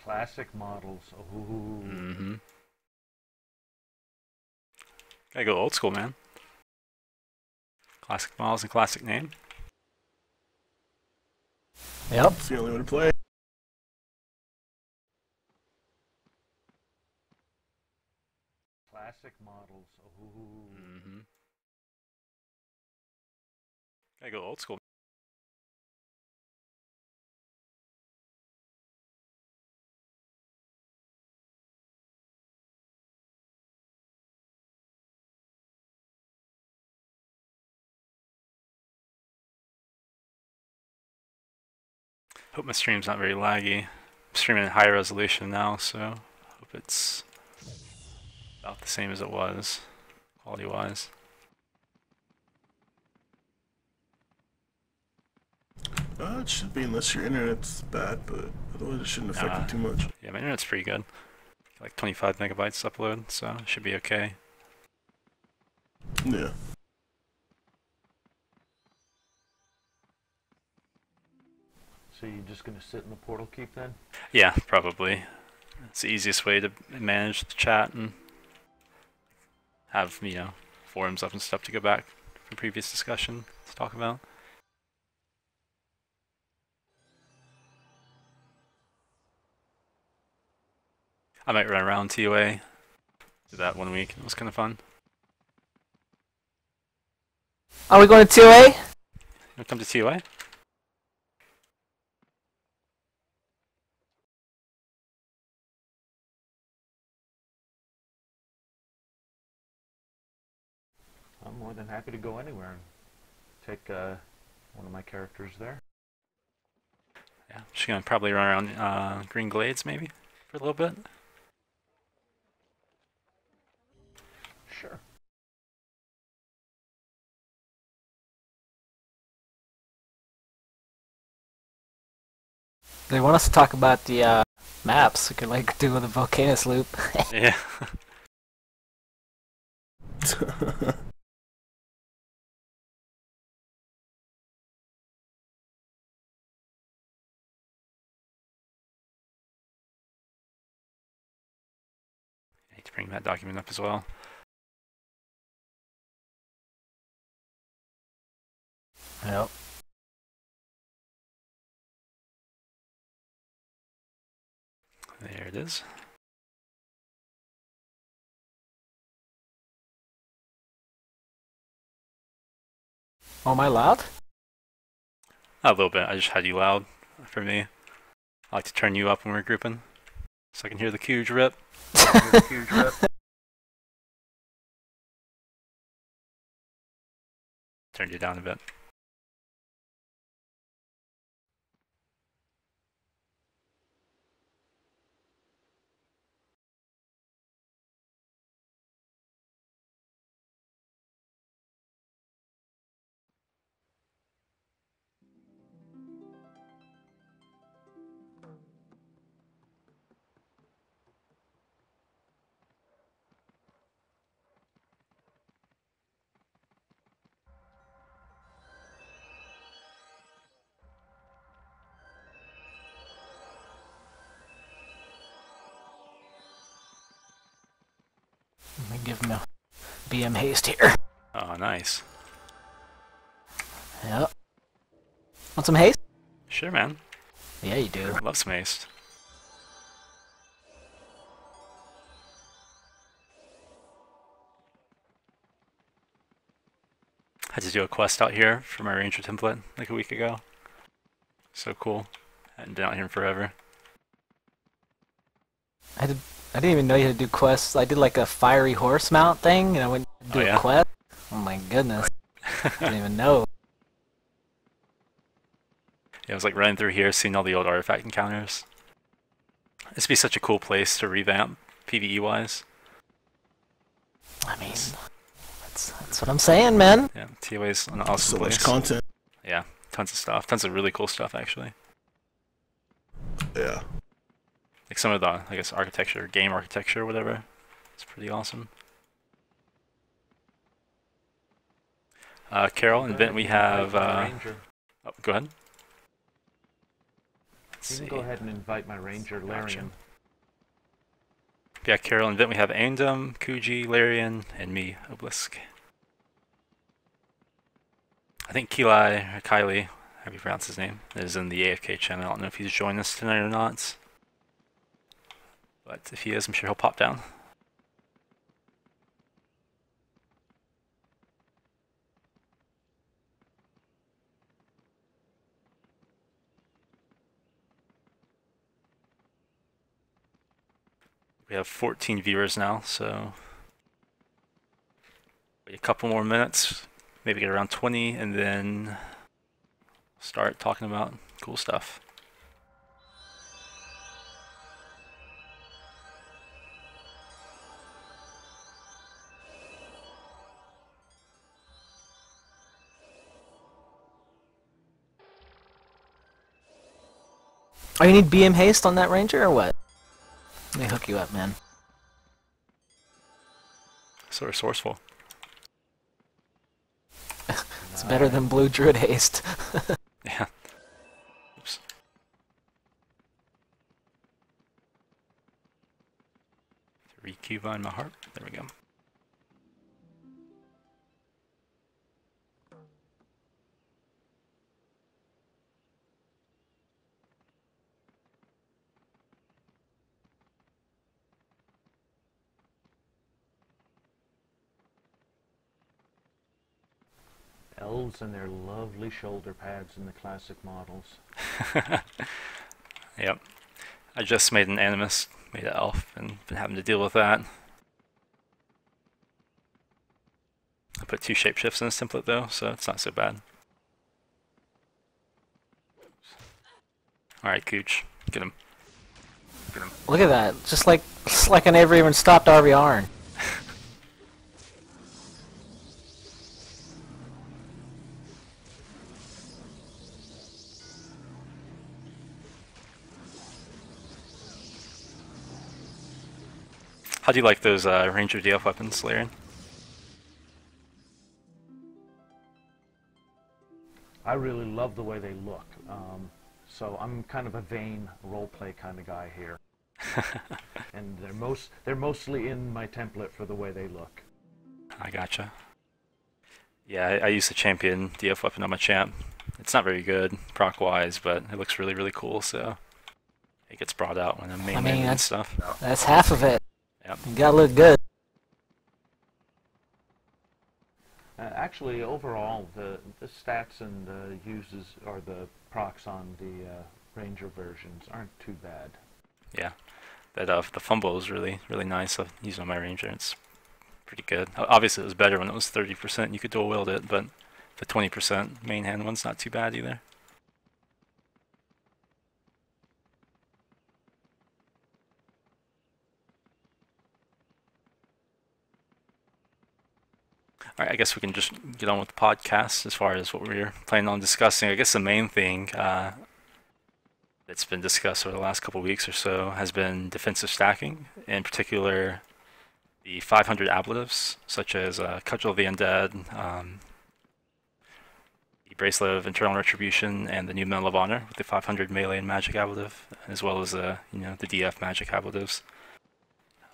Classic models. Ooh. Mm-hmm. Gotta go old school, man. Classic models and classic name. Yep. It's the only way to play. Classic models. Ooh. Mm-hmm. Gotta go old school. Hope my stream's not very laggy. I'm streaming in high resolution now, so hope it's about the same as it was, quality-wise. It should be unless your internet's bad, but otherwise it shouldn't affect it too much. Yeah, my internet's pretty good. Like 25 megabytes upload, so it should be okay. Yeah. So you're just gonna sit in the portal keep then? Yeah, probably. It's the easiest way to manage the chat and have, you know, forums up and stuff to go back from previous discussion to talk about. I might run around TOA. Did that one week. It was kind of fun. Are we going to 2A? You come to TOA? I'm more than happy to go anywhere and take one of my characters there. Yeah, just gonna probably run around Green Glades maybe for a little bit. Sure. They want us to talk about the maps. We could like do the Volcanus loop. Yeah. I need to bring that document up as well. Yep. There it is. Oh, am I loud? A little bit. I just had you loud for me. I like to turn you up when we're grouping, so I can hear the cue drip. Turned you down a bit. Let me give him a BM haste here. Oh, nice. Yep. Want some haste? Sure, man. Yeah, you do. Love some haste. Had to do a quest out here for my ranger template like a week ago. So cool. Hadn't been out here in forever. I didn't even know you had to do quests. I did like a fiery horse mount thing, and I went to do a quest. Oh my goodness. I didn't even know. Yeah, I was like running through here, seeing all the old artifact encounters. This would be such a cool place to revamp, PvE-wise. I mean, that's what I'm saying, man. Yeah, TOA's an awesome So place. much content. Yeah, tons of stuff. Tons of really cool stuff, actually. Yeah. Like some of the, I guess, architecture, game architecture, or whatever. It's pretty awesome. Carol and Vent, we have... oh, go ahead. You can go ahead and invite my ranger, Larian. Yeah, Carol, and then we have Aendum, Kuji, Larian, and me, Obelisk. I think Kylie, or Kylie, how do you pronounce his name, is in the AFK channel. I don't know if he's joined us tonight or not. But if he is, I'm sure he'll pop down. We have 14 viewers now, so wait a couple more minutes, maybe get around 20, and then start talking about cool stuff. Oh, you need BM haste on that ranger or what? Let me hook you up, man. So resourceful. It's better than blue druid haste. Yeah. Oops. 3 Cuba in my heart. There we go. Elves and their lovely shoulder pads in the classic models. Yep. I just made an Animist, made an elf, and been having to deal with that. I put 2 shapeshifts in this template though, so it's not so bad. Alright, Cooch. Get him. Get him. Look at that. Just like I never even stopped RVRing. How do you like those Ranger DF weapons, Larian? I really love the way they look. So I'm kind of a vain roleplay kind of guy here. And they're mostly in my template for the way they look. I gotcha. Yeah, I use the champion DF weapon on my champ. It's not very good proc-wise, but it looks really, really cool, so it gets brought out when I'm main and stuff. That's half of it. Yep. You gotta look good. Actually, overall, the stats and the uses or the procs on the Ranger versions aren't too bad. Yeah, that the fumble is really, really nice. I've used it on my Ranger. It's pretty good. Obviously, it was better when it was 30%. You could dual wield it, but the 20% main hand one's not too bad either. Alright, I guess we can just get on with the podcast as far as what we're planning on discussing. I guess the main thing that's been discussed over the last couple of weeks or so has been defensive stacking, in particular the 500 ablatives, such as Cudgel of the Undead, the Bracelet of Internal Retribution, and the new Medal of Honor with the 500 melee and magic ablative, as well as the DF magic ablatives.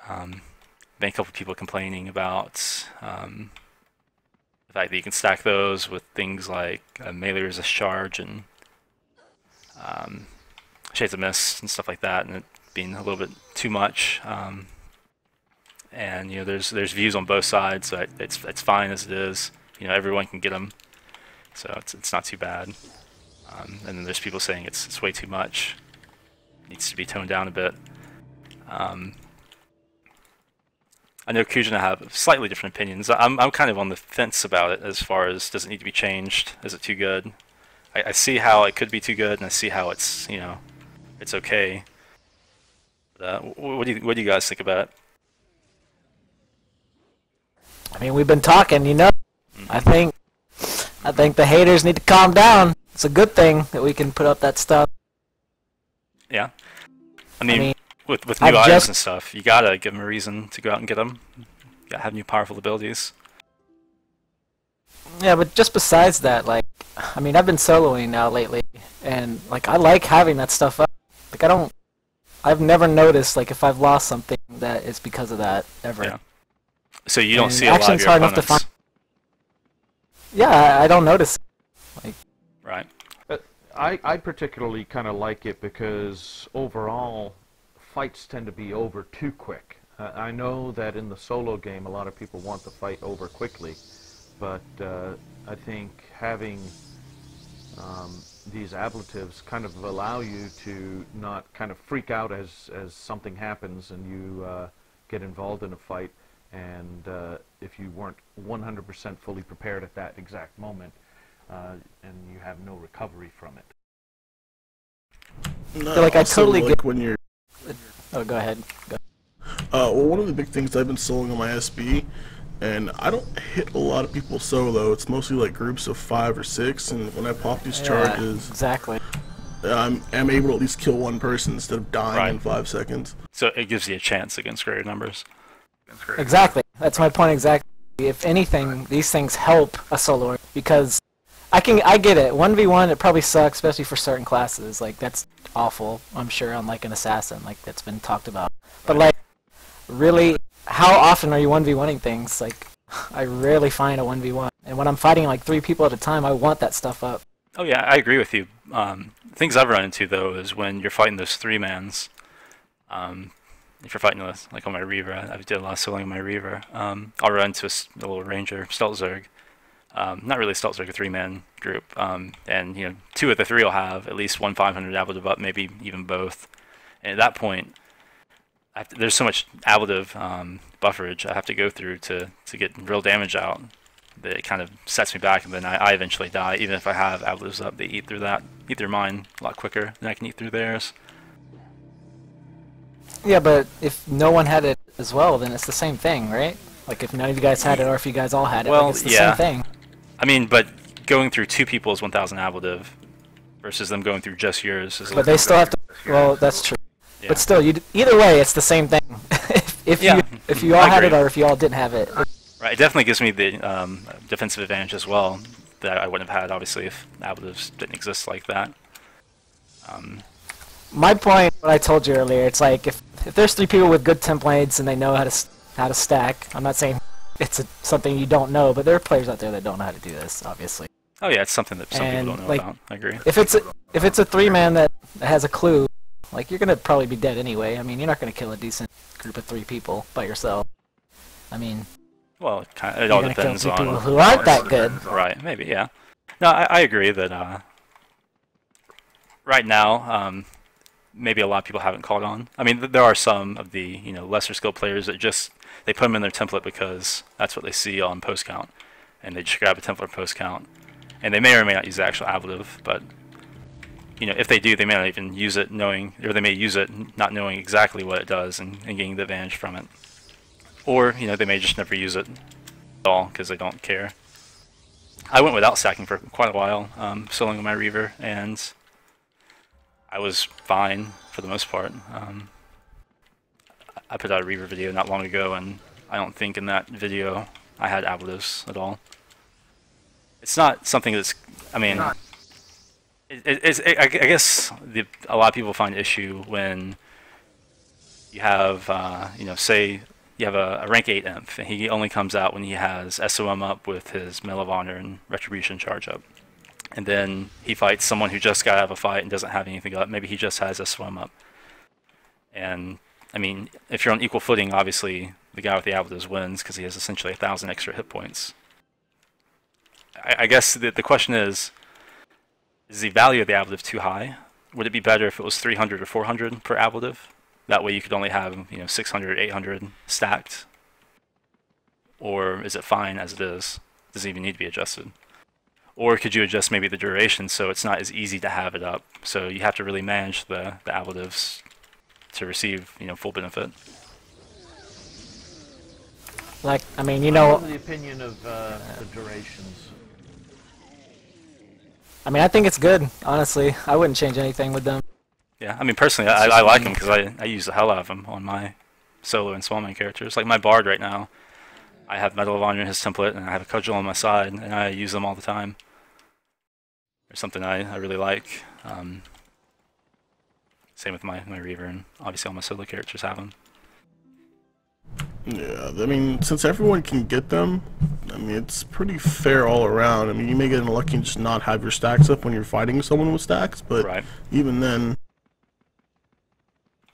Been a couple of people complaining about the fact that you can stack those with things like melee resist charge and Shades of Mist and stuff like that, and it being a little bit too much. And there's views on both sides, so it's fine as it is. Everyone can get them, so it's not too bad. And then there's people saying it's way too much, needs to be toned down a bit. I know Kuj and I have slightly different opinions. I'm kind of on the fence about it as far as does it need to be changed? Is it too good? I see how it could be too good, and I see how it's it's okay. But, what do you guys think about it? I mean, we've been talking, I think the haters need to calm down. It's a good thing that we can put up that stuff. Yeah. I mean with new items and stuff, you gotta give them a reason to go out and get them. You gotta have new powerful abilities. Yeah, but just besides that, I've been soloing now lately, and I like having that stuff up. like, I've never noticed, like, if I've lost something that it's because of that, ever. Yeah. So you don't see a lot of action's your hard enough to opponents. find. Yeah, I don't notice. Like, Right. I particularly kind of like it because overall, fights tend to be over too quick. I know that in the solo game, a lot of people want the fight over quickly, but I think having these ablatives kind of allow you to not kind of freak out as something happens and you get involved in a fight, and if you weren't 100% fully prepared at that exact moment, and you have no recovery from it. No, feel like I also, totally like get- when you're. oh, go ahead. Well, one of the big things I've been soloing on my SB, and I don't hit a lot of people solo. It's mostly like groups of 5 or 6, and when I pop these Yeah, charges, exactly. I'm able to at least kill one person instead of dying in Right. 5 seconds. So it gives you a chance against greater numbers. Exactly. That's my point exactly. If anything, these things help a soloer because I get it. 1v1 it probably sucks, especially for certain classes. Like that's awful, I'm sure, on like an assassin, like that's been talked about. But like really, how often are you 1v1ing things? Like I rarely find a 1v1. And when I'm fighting like 3 people at a time, I want that stuff up. Oh yeah, I agree with you. Things I've run into though is when you're fighting those 3-mans. If you're fighting with, like on my Reaver, I did a lot of soloing on my Reaver. I'll run into a little Ranger, Stealth Zerg. Not really Stealth Zerg, a 3-man group. And you know, 2 of the 3 will have at least one 500 ablative up, maybe even both. And at that point, there's so much ablative bufferage I have to go through to get real damage out that it kind of sets me back, and then I eventually die. Even if I have ablatives up, they eat through mine a lot quicker than I can eat through theirs. Yeah, but if no one had it as well, then it's the same thing, right? Like if none of you guys had it, or if you guys all had it, Well, like it's the yeah. same thing. I mean, but going through 2 people's 1,000 ablative versus them going through just yours is a But they still have to. Well, that's true. yeah. But still, either way, it's the same thing. if Yeah, you all I had it, agree. or if you all didn't have it. Right, it definitely gives me the defensive advantage as well that I wouldn't have had, obviously, if ablatives didn't exist like that. My point, what I told you earlier, it's like if there's 3 people with good templates and they know how to stack. I'm not saying it's something you don't know, but there are players out there that don't know how to do this, obviously. Oh yeah, it's something that some And, people don't know like, about. I agree. If it's a 3-man that has a clue, like you're gonna probably be dead anyway. I mean, you're not gonna kill a decent group of 3 people by yourself. I mean, Well, it you're all gonna kill depends 3 people on. who aren't that good. Right, maybe, yeah. No, I agree that right now, maybe a lot of people haven't caught on. I mean, there are some of the lesser skilled players that they put them in their template because that's what they see on post count, and they just grab a template post count, and they may or may not use the actual ablative, but if they do, they may not even use it knowing, or they may use it not knowing exactly what it does and getting the advantage from it, or they may just never use it at all because they don't care. I went without stacking for quite a while, soloing on my Reaver, and I was fine for the most part. I put out a Reaver video not long ago, and I don't think in that video I had ablatives at all. It's not something that's, I mean, I guess a lot of people find issue when you have, say you have a rank 8 imp, and he only comes out when he has SOM up with his Medal of Honor and Retribution charge up. And then he fights someone who just got out of a fight and doesn't have anything up. Maybe he just has SOM up. And, I mean, if you're on equal footing, obviously the guy with the ablatives wins because he has essentially 1,000 extra hit points. I guess the question is the value of the ablative too high? Would it be better if it was 300 or 400 per ablative? That way you could only have 600, 800 stacked? Or is it fine as it is? Does it even need to be adjusted? Or could you adjust maybe the duration so it's not as easy to have it up? So you have to really manage the ablatives to receive full benefit. Like, I mean, I'm of the opinion of the durations. I mean, I think it's good, honestly. I wouldn't change anything with them. Yeah, I mean, personally, I like them because I use the hell out of them on my solo and small main characters. Like my Bard right now, I have Medal of Honor in his template, and I have a Cudgel on my side, and I use them all the time. There's something I really like. Same with my Reaver, and obviously all my solo characters have them. Yeah, I mean, since everyone can get them, I mean, it's pretty fair all around. I mean, you may get unlucky and just not have your stacks up when you're fighting someone with stacks, but Right. even then...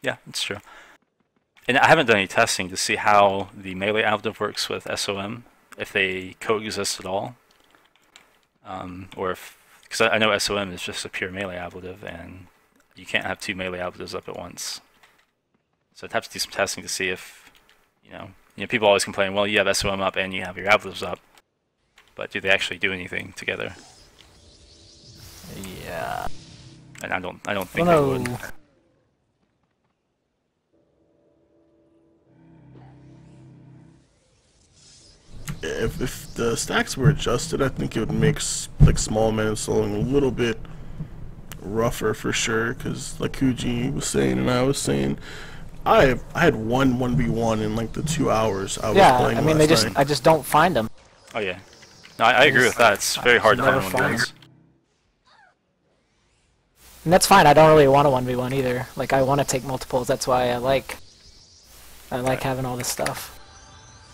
Yeah, it's true. And I haven't done any testing to see how the melee ablative works with SOM, if they coexist at all. Or if... Because I know SOM is just a pure melee ablative, and you can't have two melee ablatives up at once. So I'd have to do some testing to see if... You know, people always complain, well, you have SOM up and you have your ablatives up, but do they actually do anything together? Yeah. And I don't think they would. If the stacks were adjusted, I think it would make like small man soloing a little bit rougher for sure. Because like Kuji was saying and I was saying, I had 1v1 in like the 2 hours I was playing. Yeah, I mean I just don't find them. Oh yeah, no, I agree with that. It's very hard to find one of those. And that's fine. I don't really want a 1v1 either. Like I want to take multiples. That's why I like having all this stuff.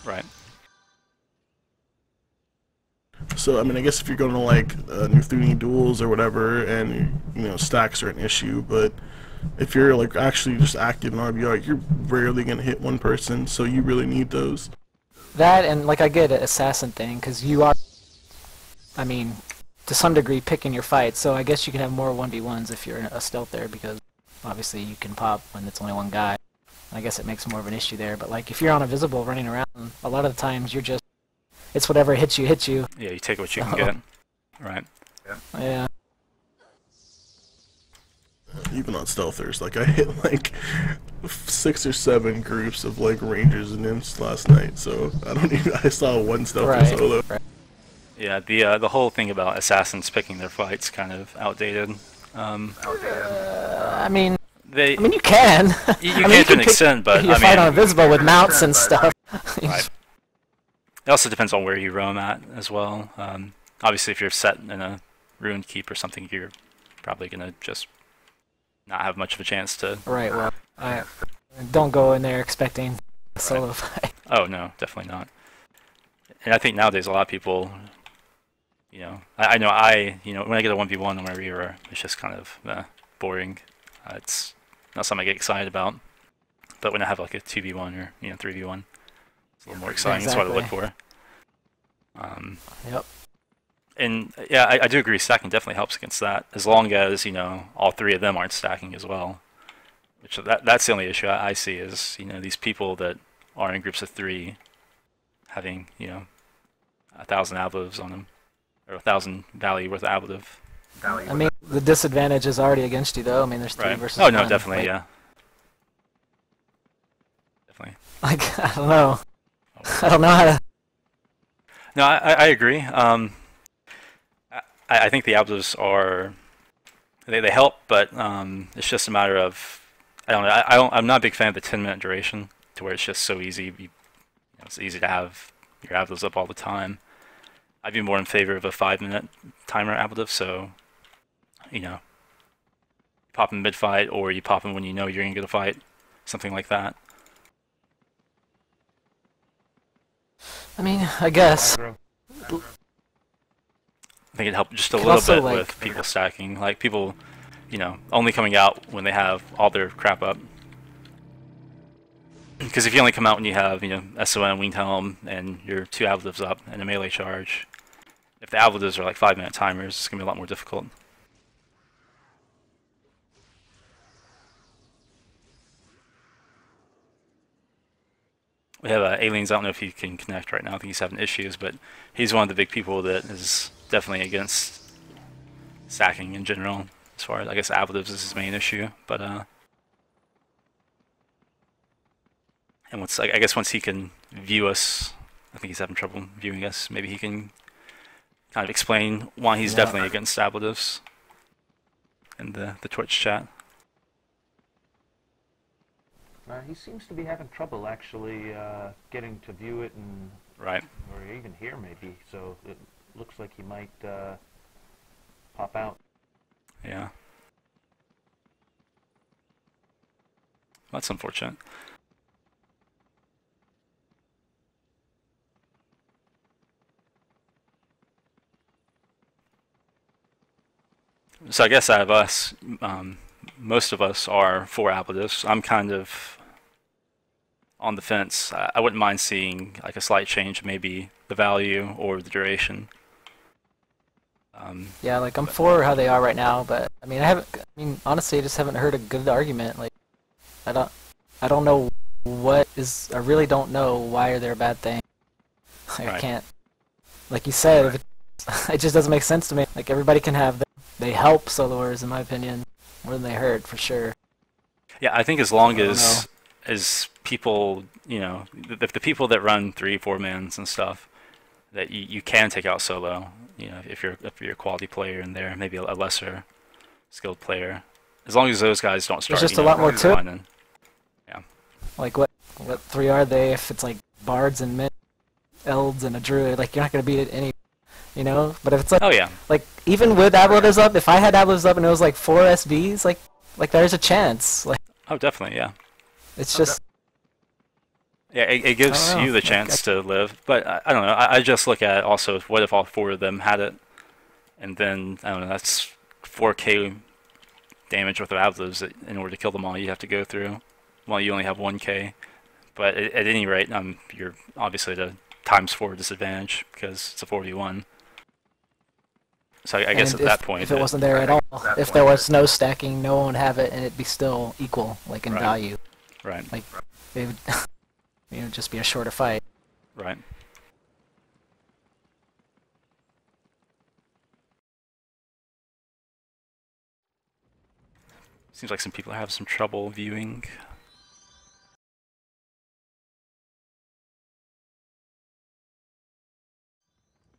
Right. So I mean, I guess if you're going to like New 3D duels or whatever, and you know stacks are an issue, but if you're like actually just active in RBR, you're rarely gonna hit one person, so you really need those. That and like I get an assassin thing because you are, I mean, to some degree picking your fight. So I guess you can have more 1v1s if you're a stealth there because obviously you can pop when it's only one guy. I guess it makes more of an issue there. But like if you're on a visible running around, a lot of the times you're just it's whatever hits you. Yeah, you take what you can get. Right. Yeah. Even on stealthers, like I hit like 6 or 7 groups of like rangers and imps last night, so I saw one stealther solo. Right. Yeah, the whole thing about assassins picking their fights kind of outdated. I mean you can. You can to an extent, but you fight on invisible with mounts and stuff. Right. It also depends on where you roam at as well. Obviously, if you're set in a ruined keep or something, you're probably gonna just not have much of a chance to... Right, well, I don't go in there expecting a solo fight. Oh, no, definitely not. And I think nowadays a lot of people, you know, I know when I get a 1v1 on my Reaver, it's just kind of boring. It's not something I get excited about. But when I have like a 2v1 or, 3v1, it's a little more exciting. Exactly. That's what I look for. Yep. And yeah, I do agree. Stacking definitely helps against that, as long as all 3 of them aren't stacking as well. Which that's the only issue I see is these people that are in groups of 3, having 1,000 ablatives on them, or 1,000 value worth of ablative. I mean, the disadvantage is already against you, though. I mean, there's 3 versus 1. Oh no, 1. definitely, like, yeah, definitely. Like I don't know. I don't know how to. No, I agree. I think the ablatives are they help, but it's just a matter of I don't know. I'm not a big fan of the 10-minute duration, to where it's just so easy. It's easy to have your ablatives up all the time. I'd be more in favor of a 5-minute timer ablative. So, pop in mid-fight, or you pop in when you know you're gonna get a fight, something like that. I mean, I guess. I think it helped just a little bit with people stacking. Like people, only coming out when they have all their crap up. Because if you only come out when you have, SOM, Winged Helm, and your 2 ablatives up, and a melee charge, if the ablatives are like 5-minute timers, it's going to be a lot more difficult. We have Aliens, I don't know if he can connect right now, I think he's having issues, but he's one of the big people that is definitely against stacking in general, as far as, I guess, ablatives is his main issue, but, and I guess once he can view us, I think he's having trouble viewing us, maybe he can kind of explain why he's definitely against ablatives in the Twitch chat. He seems to be having trouble actually getting to view it and or even hear maybe. So it looks like he might pop out. Yeah. That's unfortunate. So I guess out of us, most of us are for Appletus. I'm kind of on the fence. I wouldn't mind seeing like a slight change, maybe the value or the duration. Yeah, like I'm for how they are right now, but I mean, honestly, I just haven't heard a good argument. Like, I don't know I really don't know why they're a bad thing. Like, Right. I can't, like you said, it just doesn't make sense to me. Like, everybody can have them. They help soloers, in my opinion, more than they hurt, for sure. Yeah, I think as long I don't as people, you know, the people that run 3-4 mans and stuff, that you can take out solo. You know, if you're a quality player in there, maybe a lesser skilled player, as long as those guys don't start. There's just a lot more to it. whining. Yeah. Like, what 3 are they if it's like bards and men, elds and a druid? Like, you're not gonna beat it any, you know? But if it's like, Oh yeah. like, even with Ablotus up, if I had Ablotus up and it was like 4 SBs, like there's a chance. Like, Oh, definitely. Yeah. it's just, Yeah, it gives I don't know. you the chance to live, but I don't know. I just look at also what if all 4 of them had it, and then I don't know. That's 4K damage with Avlos that in order to kill them all you have to go through. Well, you only have 1K, but at any rate, you're obviously at a ×4 disadvantage because it's a 4v1. So I guess and at that point, if it wasn't there at all, if there was no stacking, no one would have it, and it'd be still equal, like in Right. value. right, Like, it would, it would just be a shorter fight. right. Seems like some people have some trouble viewing.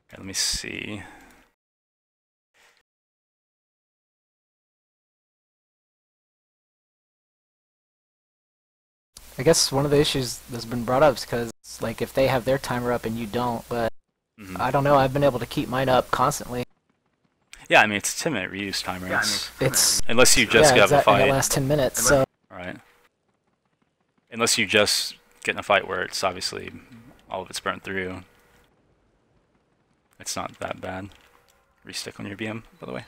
Okay, let me see. I guess one of the issues that's been brought up is because, like, if they have their timer up and you don't, but Mhm. I don't know, I've been able to keep mine up constantly. Yeah, I mean it's a 10-minute reuse timer. It's Unless you just yeah, get a exactly, fight, the last 10 minutes, so right? Unless you just get in a fight where it's obviously all of it's burnt through. It's not that bad. Restick on your BM, by the way.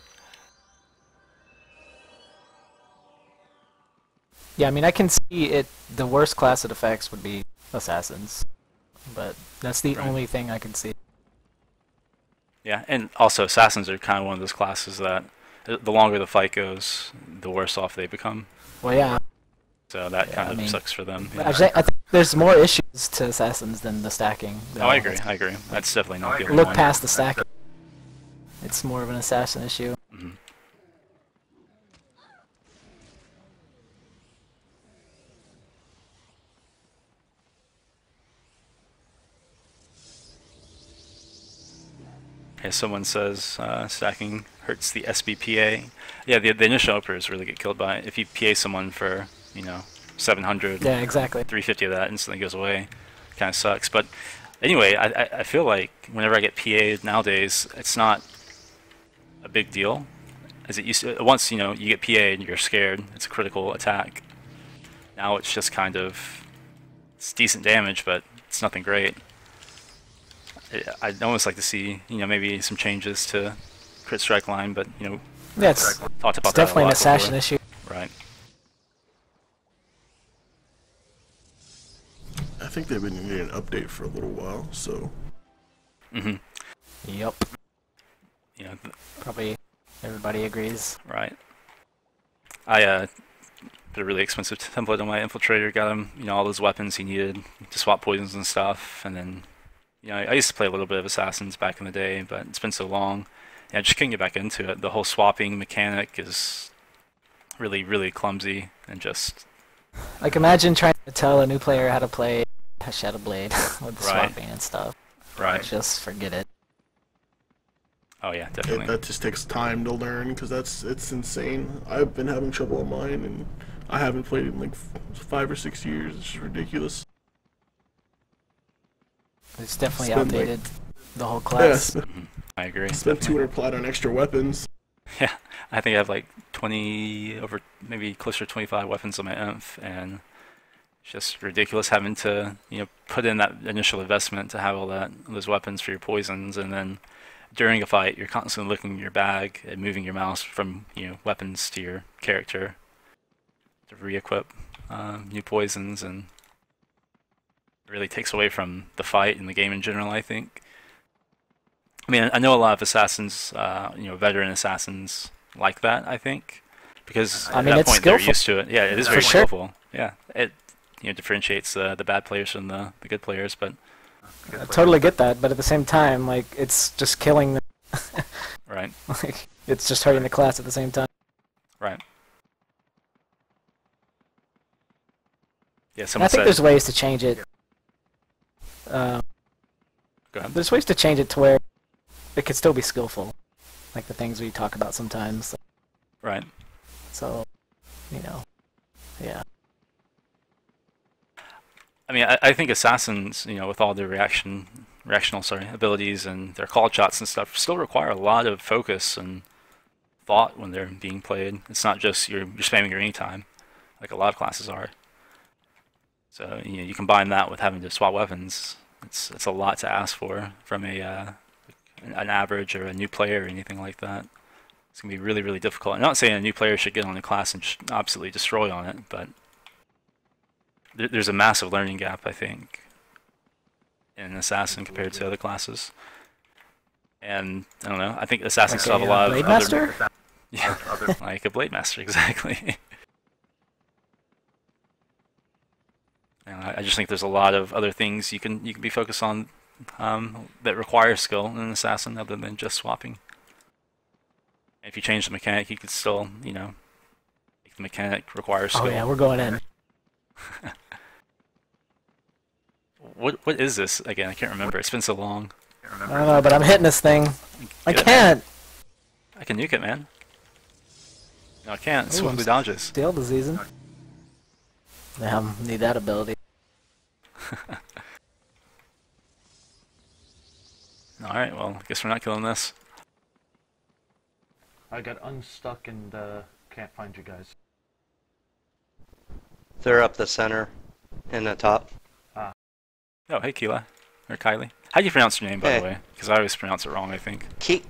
yeah, I mean, I can see it, the worst class it affects would be assassins, but that's the Right. only thing I can see. Yeah, and also assassins are kind of one of those classes that the longer the fight goes, the worse off they become. Well, yeah, So that Yeah, kind I of mean, sucks for them. I think there's more issues to assassins than the stacking. Oh, I agree. I agree. That's definitely not the only Look one. past the stacking. It's more of an assassin issue. Mhm. Okay, someone says stacking hurts the SBPA. Yeah, the initial openers really get killed by it. If you PA someone for, 700, Yeah, exactly. 350 of that instantly goes away. Kind of sucks. But anyway, I feel like whenever I get PA'd nowadays, it's not a big deal. As it used to, once you get PA'd, you're scared. It's a critical attack. Now it's just kind of, it's decent damage, but it's nothing great. I'd almost like to see, maybe some changes to crit strike line, but Yeah, it's talked about that a definitely an lot assassin before. issue. Right. I think they've been needing an update for a little while, so Mhm. Yep. Probably everybody agrees. Right. I put a really expensive template on my infiltrator, got him, all those weapons he needed to swap poisons and stuff, and then, I used to play a little bit of assassins back in the day, but it's been so long, and I just couldn't get back into it. The whole swapping mechanic is really, really clumsy, and just Like, imagine trying to tell a new player how to play Shadow Blade with the Right. swapping and stuff. right. Just forget it. Oh yeah, definitely. that just takes time to learn because it's insane. I've been having trouble on mine, and I haven't played it in like 5 or 6 years. It's just ridiculous. It's definitely Spend, like- outdated, the whole Yeah, class. I agree. spent definitely. 200 plat on extra weapons. Yeah, I think I have like 20, maybe closer to 25 weapons on my inf, and It's just ridiculous having to, put in that initial investment to have those weapons for your poisons, and then during a fight, you're constantly looking in your bag and moving your mouse from, weapons to your character to re-equip new poisons, and it really takes away from the fight and the game in general, I think. I mean, I know a lot of assassins, veteran assassins like that, I think, because at that point they're used to it. Yeah, it is very skillful. Yeah, it differentiates the bad players from the good players, but I totally get that, but at the same time, like, it's just killing them. Right. Like, it's just hurting the class at the same time. Right. Yeah, I think there's ways to change it. Go ahead. There's ways to change it to where it could still be skillful, like the things we talk about sometimes. Right. So, yeah. I mean, I think assassins, with all their reactional abilities and their call shots and stuff, still require a lot of focus and thought when they're being played. It's not just you're spamming your anytime, like a lot of classes are. So you combine that with having to swap weapons. It's a lot to ask for from an average or a new player or anything like that. It's gonna be really, really difficult. I'm not saying a new player should get on the class and just absolutely destroy on it, but there's a massive learning gap, I think, in Assassin compared to other classes. And I don't know. I think Assassins still have a lot of Blade Master? Yeah, like a Blade Master, exactly. And I just think there's a lot of other things you can be focused on that require skill in an Assassin other than just swapping. And if you change the mechanic, you could still, make the mechanic require skill. Oh yeah, we're going in. What is this again? I can't remember. It's been so long. I don't know, but I'm hitting this thing. I can't. I can nuke it, man. No, I can't. Swiftly dodges. Stale diseasing. Yeah, I need that ability. Alright, well, I guess we're not killing this. I got unstuck and can't find you guys. They're up the center in the top. Oh, hey, Keela. Or Kylie. How do you pronounce your name, by Hey. the way? Because I always pronounce it wrong, I think. Keli.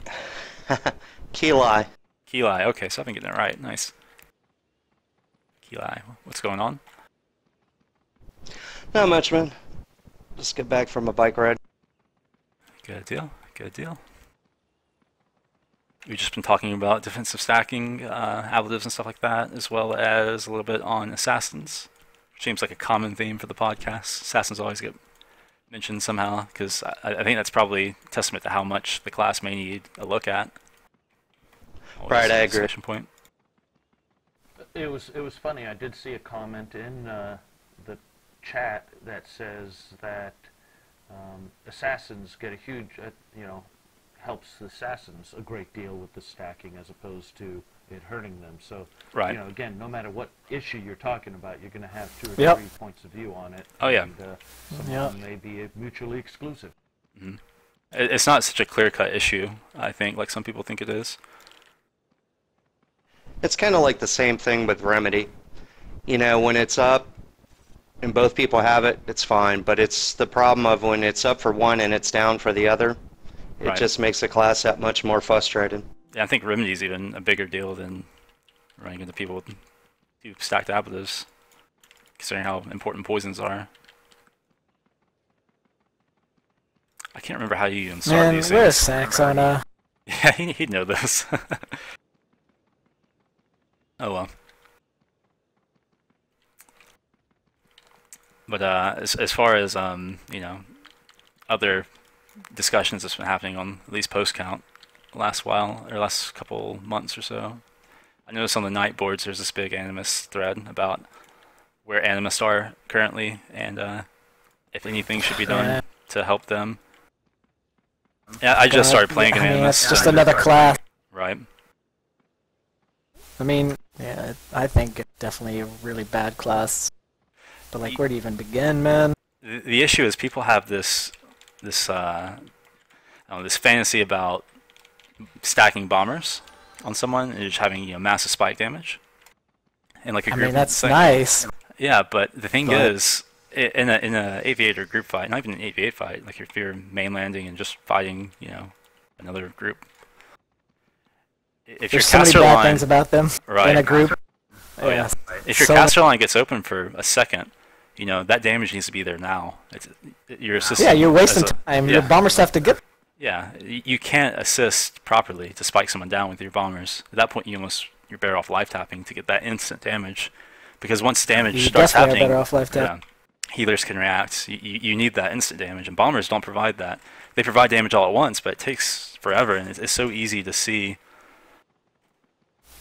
Keeli. Okay, so I've been getting it right. Nice. Keeli. What's going on? Not much, man. Just get back from a bike ride. Good deal. Good deal. We've just been talking about defensive stacking, additives and stuff like that, as well as a little bit on assassins. Seems like a common theme for the podcast. Assassins always get mentioned somehow, because I think that's probably a testament to how much the class may need a look at. Always Right, I a agree. discussion point. It was funny. I did see a comment in the chat that says that assassins get a huge, helps the assassins a great deal with the stacking as opposed to it hurting them. So, Right. Again, no matter what issue you're talking about, you're going to have 2 or Yep. 3 points of view on it. Oh, yeah. And, some Yep. of them may be mutually exclusive. Mhm. It's not such a clear-cut issue, I think, like some people think it is. It's kind of like the same thing with Remedy. When it's up and both people have it, it's fine. But it's the problem of when it's up for one and it's down for the other. It Right. just makes the class that much more frustrated. Yeah, I think Remedy's even a bigger deal than running into people with 2 stacked additives, considering how important poisons are. I can't remember how you even start Man, these where's things. Saxona? Yeah, he'd know this. Oh well. But as far as other discussions that's been happening on at least post count last couple months or so, I noticed on the night boards there's this big Animist thread about where Animists are currently and if anything should be done to help them. Yeah, I just started playing an Animist. It's just another class. Right. I mean, yeah, I think it's definitely a really bad class. But like, where to even begin, man? The issue is people have this fantasy about stacking bombers on someone and just having massive spike damage. And like a I group mean, that's thing. nice. Yeah, but the thing is, in a aviator group fight, not even an aviator fight, like if you're main landing and just fighting, another group. If There's so many bad things about them right. in a group. Oh, yeah. If your caster line gets open for a second, that damage needs to be there now. Your assist. Yeah, you're wasting time. Your bombers have to get. Yeah, you can't assist properly to spike someone down with your bombers. At that point, you're better off life tapping to get that instant damage, because once damage starts happening, better off life tap. Healers can react. You need that instant damage, and bombers don't provide that. They provide damage all at once, but it takes forever, and it's so easy to see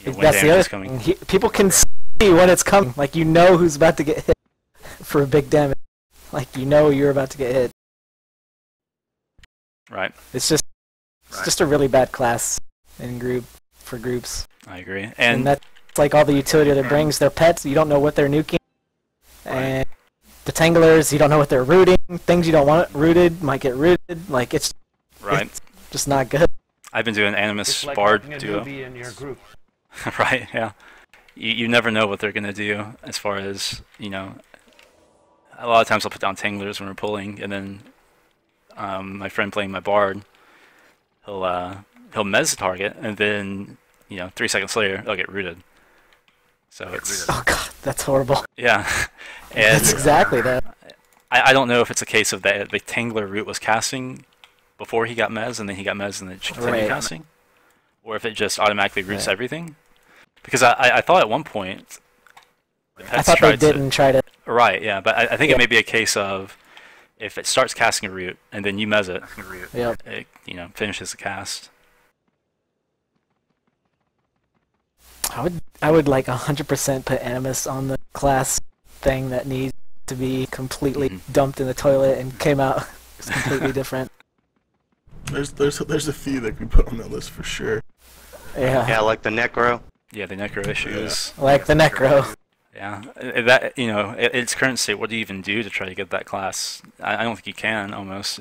when That's damage is coming. People can see when it's coming. Like, who's about to get hit for a big damage. Like, you're about to get hit. Right. It's just a really bad class for groups. I agree. And that's like all the utility that it brings. Their pets, you don't know what they're nuking. And the Tanglers, you don't know what they're rooting. Things you don't want rooted might get rooted. Like, it's just not good. I've been doing Animist Bard duo. In your group. Right, yeah. You never know what they're going to do as far as, a lot of times I'll put down Tanglers when we're pulling, and then my friend playing my Bard, he'll mez the target, and then, 3 seconds later, they'll get rooted. So it's... Oh god, that's horrible. Yeah. And that's exactly that. I don't know if it's a case of that the Tangler root was casting before he got mez, and then he got mez and then continued casting, or if it just automatically roots everything. Because I thought at one point... I thought they didn't try to... Right, yeah, but I think it may be a case of if it starts casting a root and then you mez it, it finishes the cast. I would like 100% put Animist on the class thing that needs to be completely dumped in the toilet and came out completely different. There's a few that we put on that list for sure. Yeah. Yeah, like the Necro. Yeah, the Necro issues. Yeah. Like the Necro. Yeah, that its current state. What do you even do to try to get that class? I don't think you can. It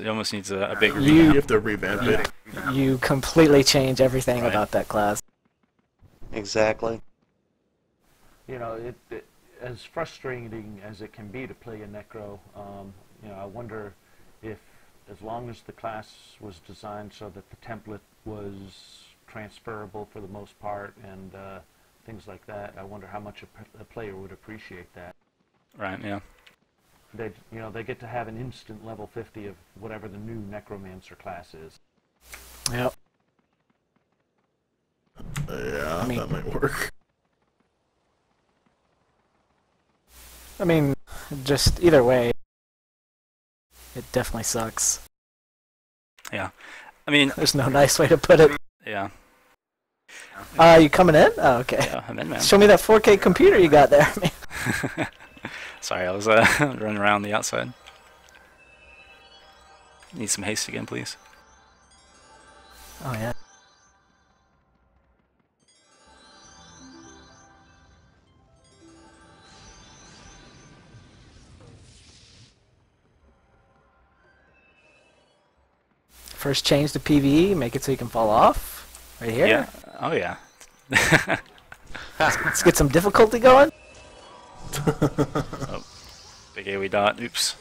almost needs a big revamp. You have to revamp it. You completely change everything about that class. Exactly. As frustrating as it can be to play a Necro, I wonder if, as long as the class was designed so that the template was transferable for the most part and things like that, I wonder how much a player would appreciate that. Right. Yeah. They get to have an instant level 50 of whatever the new Necromancer class is. Yep. Yeah, that might work. I mean, just either way, it definitely sucks. Yeah. I mean... There's no nice way to put it. Yeah. You coming in? Oh, okay. Yeah, I'm in, man. Show me that 4K computer you got there, man. Sorry, I was running around the outside. Need some haste again, please. Oh, yeah. First change to PvE, make it so you can fall off. Right here. Yeah. Oh, yeah. Let's get some difficulty going. Oh, big AoE dot. Oops.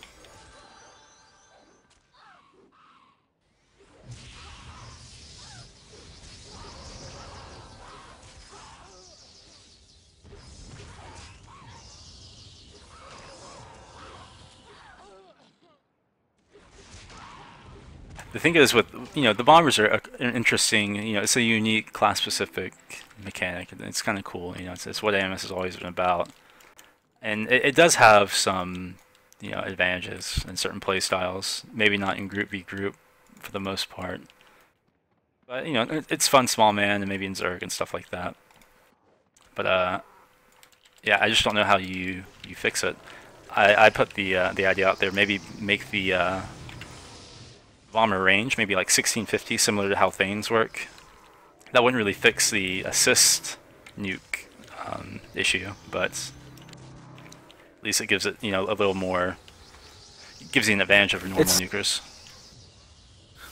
The thing is with, the bombers are an interesting, it's a unique class-specific mechanic. It's kind of cool, it's what AMS has always been about. And it does have some, advantages in certain play styles. Maybe not in Group v Group for the most part. But, it's fun small man and maybe in Zerg and stuff like that. But, yeah, I just don't know how you fix it. I put the idea out there, maybe make the... bomber range, maybe like 1650, similar to how Thanes work. That wouldn't really fix the assist nuke issue, but at least it gives it, a little more, it gives you an advantage over normal nukers.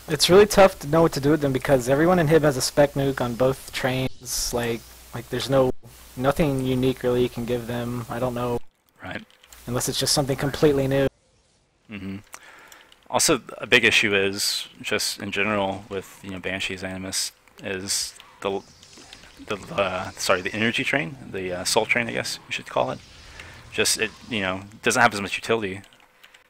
It's really tough to know what to do with them because everyone in HIB has a spec nuke on both trains. Like there's nothing unique really you can give them. I don't know. Right. unless it's just something completely new. Hmm. Also, a big issue is just in general with Banshees Animist is the energy train, the soul train, I guess we should call it. Just it doesn't have as much utility.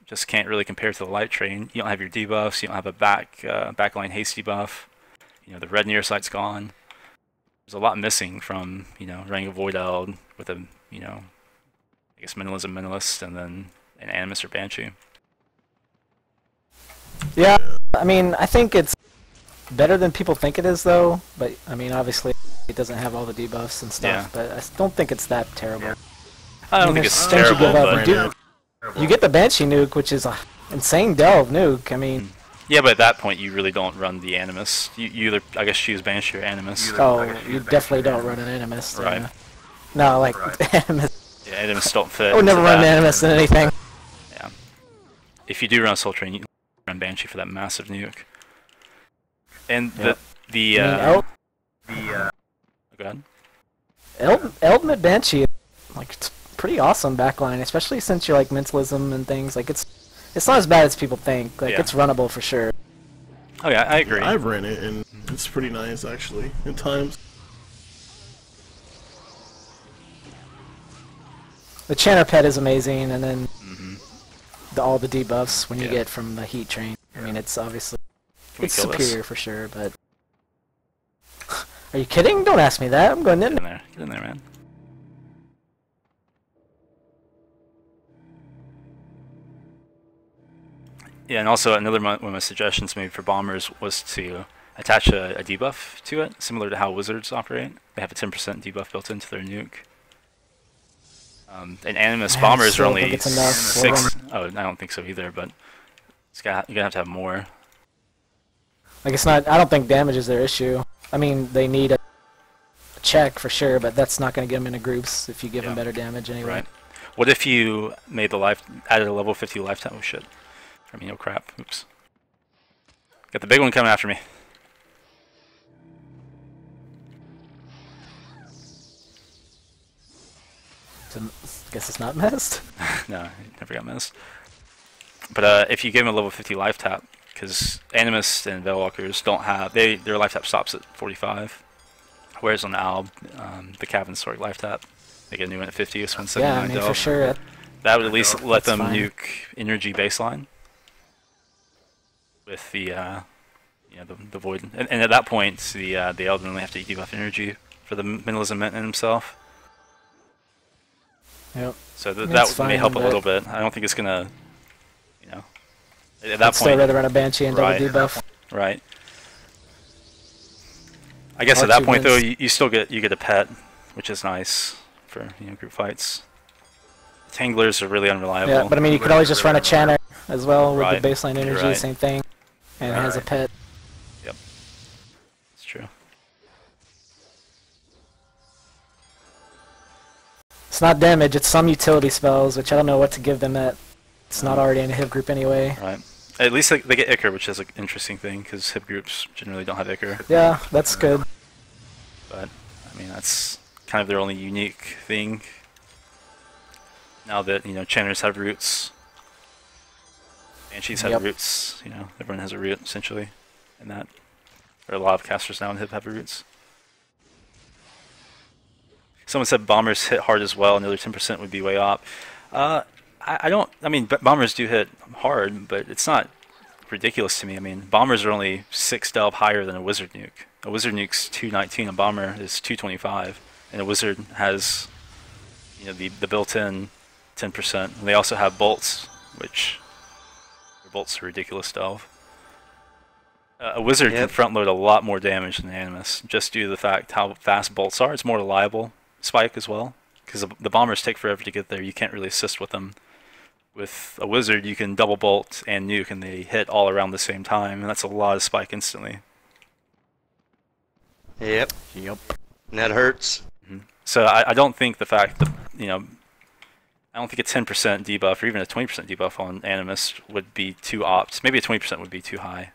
Just can't really compare to the light train. You don't have your debuffs. You don't have a backline haste debuff. The red near sight's gone. There's a lot missing from running a Void Eld with a I guess Mentalist and then an Animist or Banshee. Yeah, I mean, I think it's better than people think it is, though. But I mean, obviously, it doesn't have all the debuffs and stuff. Yeah. But I don't think it's that terrible. I don't think there's it's things you terrible, give up but and you get the Banshee nuke, which is an insane delve nuke. I mean, yeah, but at that point you really don't run the Animist. You either, I guess, choose Banshee or Animist. oh, you definitely don't run an Animist. Right. No, like Animist. Yeah, Animist don't fit. I would never into run an that. Animist in anything. Yeah. If you do run Soul Train, you run Banshee for that massive nuke. And Yep. the I mean, go ahead. Eldmid Banshee, like, it's pretty awesome backline, especially since you're like mentalism and things. Like, it's not as bad as people think. Like, Yeah. it's runnable for sure. Oh yeah, I agree. I've ran it, and it's pretty nice, actually, at times. The Chanter Pet is amazing, and then Mhm. all the debuffs when you Yeah. get from the Heat Train. I mean, it's obviously Can we it's kill this? superior for sure, but are you kidding? Don't ask me that. I'm going Get in. in there. Get in there, man. Yeah, and also one of my suggestions maybe for bombers was to attach a debuff to it, similar to how wizards operate. They have a 10% debuff built into their nuke. And Animist I bombers are still only think it's enough for 6. Oh, I don't think so either, but you're gonna have to have more. Like, it's not. I don't think damage is their issue. I mean, they need a check for sure, but that's not going to get them into groups if you give them Yeah. better damage anyway. Right. What if you made the added a level 50 lifetime? Oh shit. I mean, oh crap. Oops. Got the big one coming after me. So, guess it's not missed. No, it never got missed. But if you give him a level 50 life tap, because Animist and Veilwalkers don't have, their life tap stops at 45, whereas on the Alb, the Cavern Stork life tap, they get a new one at 50, it's 179 Yeah, I mean, for delve. sure. That would at least let That's them fine. nuke energy baseline with the the void, and at that point the Elden only have to debuff energy for the Mentalism in himself. Yep. So I mean, that it's may fine, help a but little bit. I don't think it's gonna, at I'd that still point, rather run a Banshee and Right. double debuff. right? I guess Or at that point though, achievements. you still get a pet, which is nice for group fights. Tanglers are really unreliable. Yeah, but I mean, you could always just run a Chanter as well with Right. the baseline You're energy, right. same thing, and it has a pet. It's true. It's not damage, it's some utility spells, which I don't know what to give them at. It's not already in a hip group anyway. Right. At least they get Ichor, which is an interesting thing, because hip groups generally don't have Ichor. Yeah, that's good. But, I mean, that's kind of their only unique thing. Now that, Channers have roots. Banshees have Yep. roots, everyone has a root, essentially, in that. Or a lot of casters now in hip have roots. Someone said bombers hit hard as well, another 10% would be way up. I mean, bombers do hit hard, but it's not ridiculous to me. I mean, bombers are only 6 delve higher than a wizard nuke. A wizard nuke's 219, a bomber is 225, and a wizard has, the built-in 10%. And they also have bolts, which their bolts are ridiculous delve. A wizard can Yep. front load a lot more damage than an Animist, just due to the fact how fast bolts are. It's more reliable spike as well, because the bombers take forever to get there. You can't really assist with them. With a wizard, you can double bolt and nuke, and they hit all around the same time, and that's a lot of spike instantly. Yep. Yep. And that hurts. So I don't think the fact that, I don't think a 10% debuff or even a 20% debuff on Animist would be too opt. Maybe a 20% would be too high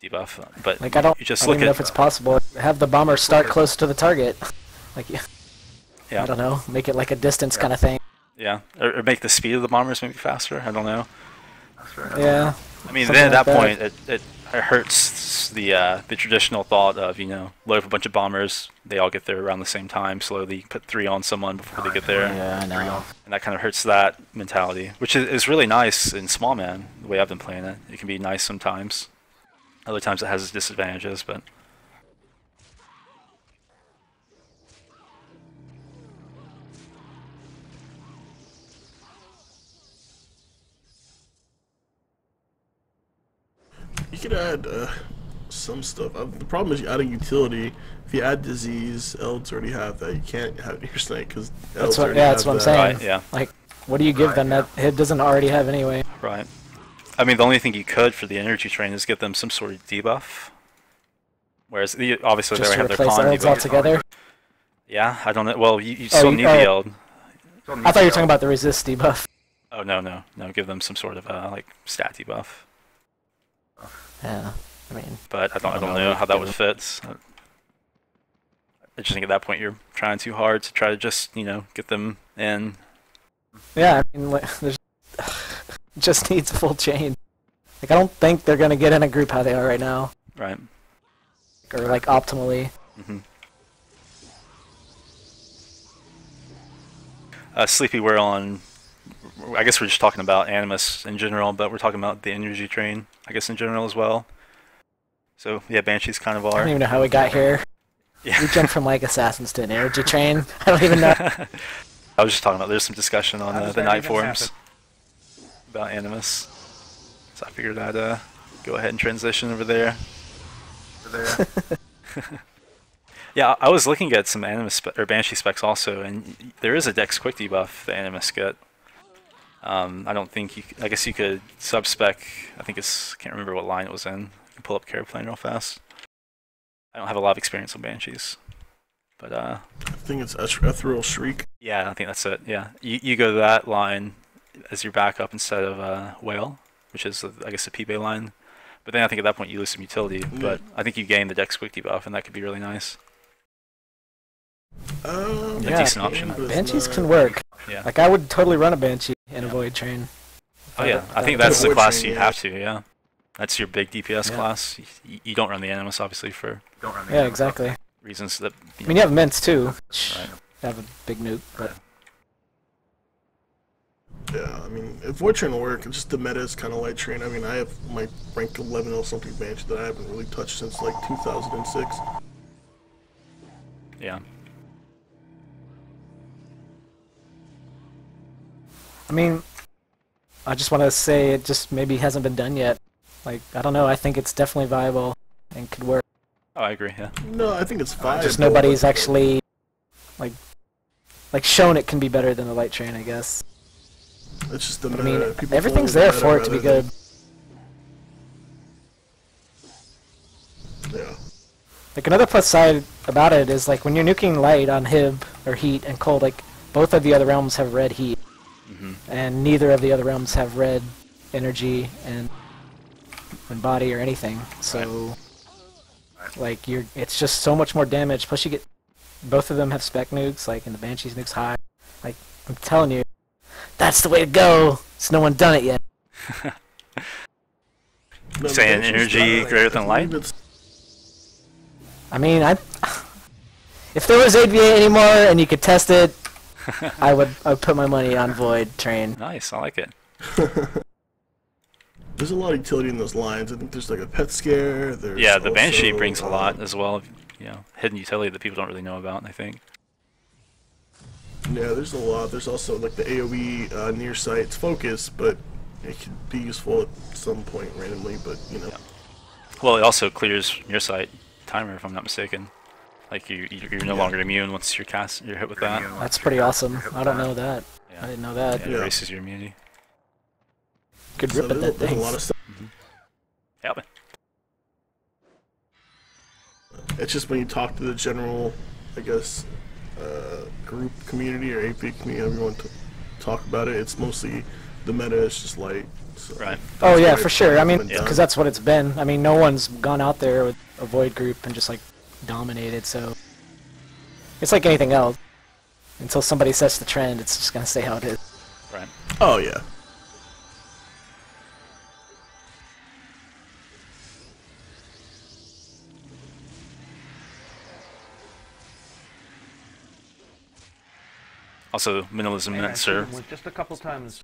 debuff, but Like, I don't you just even look know at if it's possible. Have the bomber start close to the target. Like, yeah. I don't know, make it like a distance kind of thing. Yeah, or make the speed of the bombers maybe faster. I don't know. Yeah. I mean, Something then at like that point, it hurts the traditional thought of, load up a bunch of bombers, they all get there around the same time, slowly put 3 on someone before they get there. Yeah, I know. And that kind of hurts that mentality, which is really nice in small man, the way I've been playing it. It can be nice sometimes. Other times it has its disadvantages, but... You could add some stuff. The problem is you add a utility. If you add disease, elves already have that. You can't have your snake because elves already that's what I'm have saying. Right, yeah. Like, what do you give them that it doesn't already have anyway? Right. I mean, the only thing you could for the energy train is give them some sort of debuff. Whereas, obviously, Just they to already have their replace con elves debuff. altogether? Yeah, I don't know. Well, you still need the eld. I thought you were talking about the resist debuff. Oh, no. Give them some sort of, stat debuff. Yeah, I mean... But I don't know how that would fit. I just think at that point you're trying too hard to try to just, get them in. Yeah, I mean, there's just needs a full chain. Like, I don't think they're gonna get in a group how they are right now. Right. Or, like, optimally. Mm-hmm. Sleepy, we're on... I guess we're just talking about Animist in general, but we're talking about the energy train, I guess, in general as well. So, yeah, Banshees kind of I are. don't even know how we got here. Yeah. We jumped from, like, Assassins to an energy train. I don't even know. I was just talking about, there's some discussion on the night forums about Animus. So I figured I'd go ahead and transition over there. Yeah, I was looking at some Animus or Banshee specs also, and there is a Dex Quick debuff the Animus get. I don't think I guess you could sub-spec, I can't remember what line it was in. You can pull up Caraplan real fast. I don't have a lot of experience on Banshees. But I think it's Ethereal Shriek. yeah, I think that's it. Yeah, you go to that line as your backup instead of Whale, which is I guess a P-Bay line. But then I think at that point you lose some utility. But I think you gain the Dex Quick debuff, and that could be really nice. A decent option. Banshees can work. Yeah. Like, I would totally run a Banshee in a Void Train. Oh yeah, I think that's the class you have to. Yeah, that's your big DPS class. You don't run the Animus obviously for Yeah, exactly. reasons that. I mean, you have Mints too, which Right. have a big nuke, but Yeah, I mean, if Void Train will work, it's just the meta is kind of light train. I mean, I have my rank 11 or something Banshee that I haven't really touched since like 2006. Yeah. I mean, I just want to say it just maybe hasn't been done yet. Like, I don't know, I think it's definitely viable and could work. Oh, I agree. Yeah. No, I think it's fine. Just nobody's actually, like shown it can be better than the light train, I guess. It's just the But, meta. I mean, People everything's follow the there meta for it to be rather good. than- Yeah. Like, another plus side about it is, like, when you're nuking light on Hib, or heat, and cold, like, both of the other realms have red heat. And neither of the other realms have red energy and body or anything. So, like, it's just so much more damage. Plus, you get both of them have spec nukes, like, and the Banshee's nukes high. Like, I'm telling you, that's the way to go. It's no one done it yet. No, Saying Banshee's energy not, greater than I light? believe it's- I mean, if there was 8v8 anymore and you could test it, I would put my money on Void Train. Nice. I like it. There's a lot of utility in those lines. I think there's like a pet scare. There's Yeah, the Banshee also, brings a lot as well. Hidden utility that people don't really know about. I think. Yeah, there's a lot. There's also like the AoE near sight focus, but it could be useful at some point randomly. But you know. Yeah. Well, it also clears your sight timer, if I'm not mistaken. Like you're no longer immune once you're hit with that. That's pretty awesome. I don't know that. Yeah. I didn't know that. It erases your immunity. Could So rip at that there's a thing. lot of stuff. Yeah. But It's just when you talk to the general, I guess, group community or AP community, however you want to talk about it, it's mostly the meta is just light. So Right. Oh that's yeah, why for it's sure. I mean, been done. because that's what it's been. I mean, no one's gone out there with a Void group and just like dominated. So it's like anything else. Until somebody sets the trend, it's just gonna stay how it is. Right. Oh yeah. Also, minimalism Man, I meant see them serve. with just a couple times.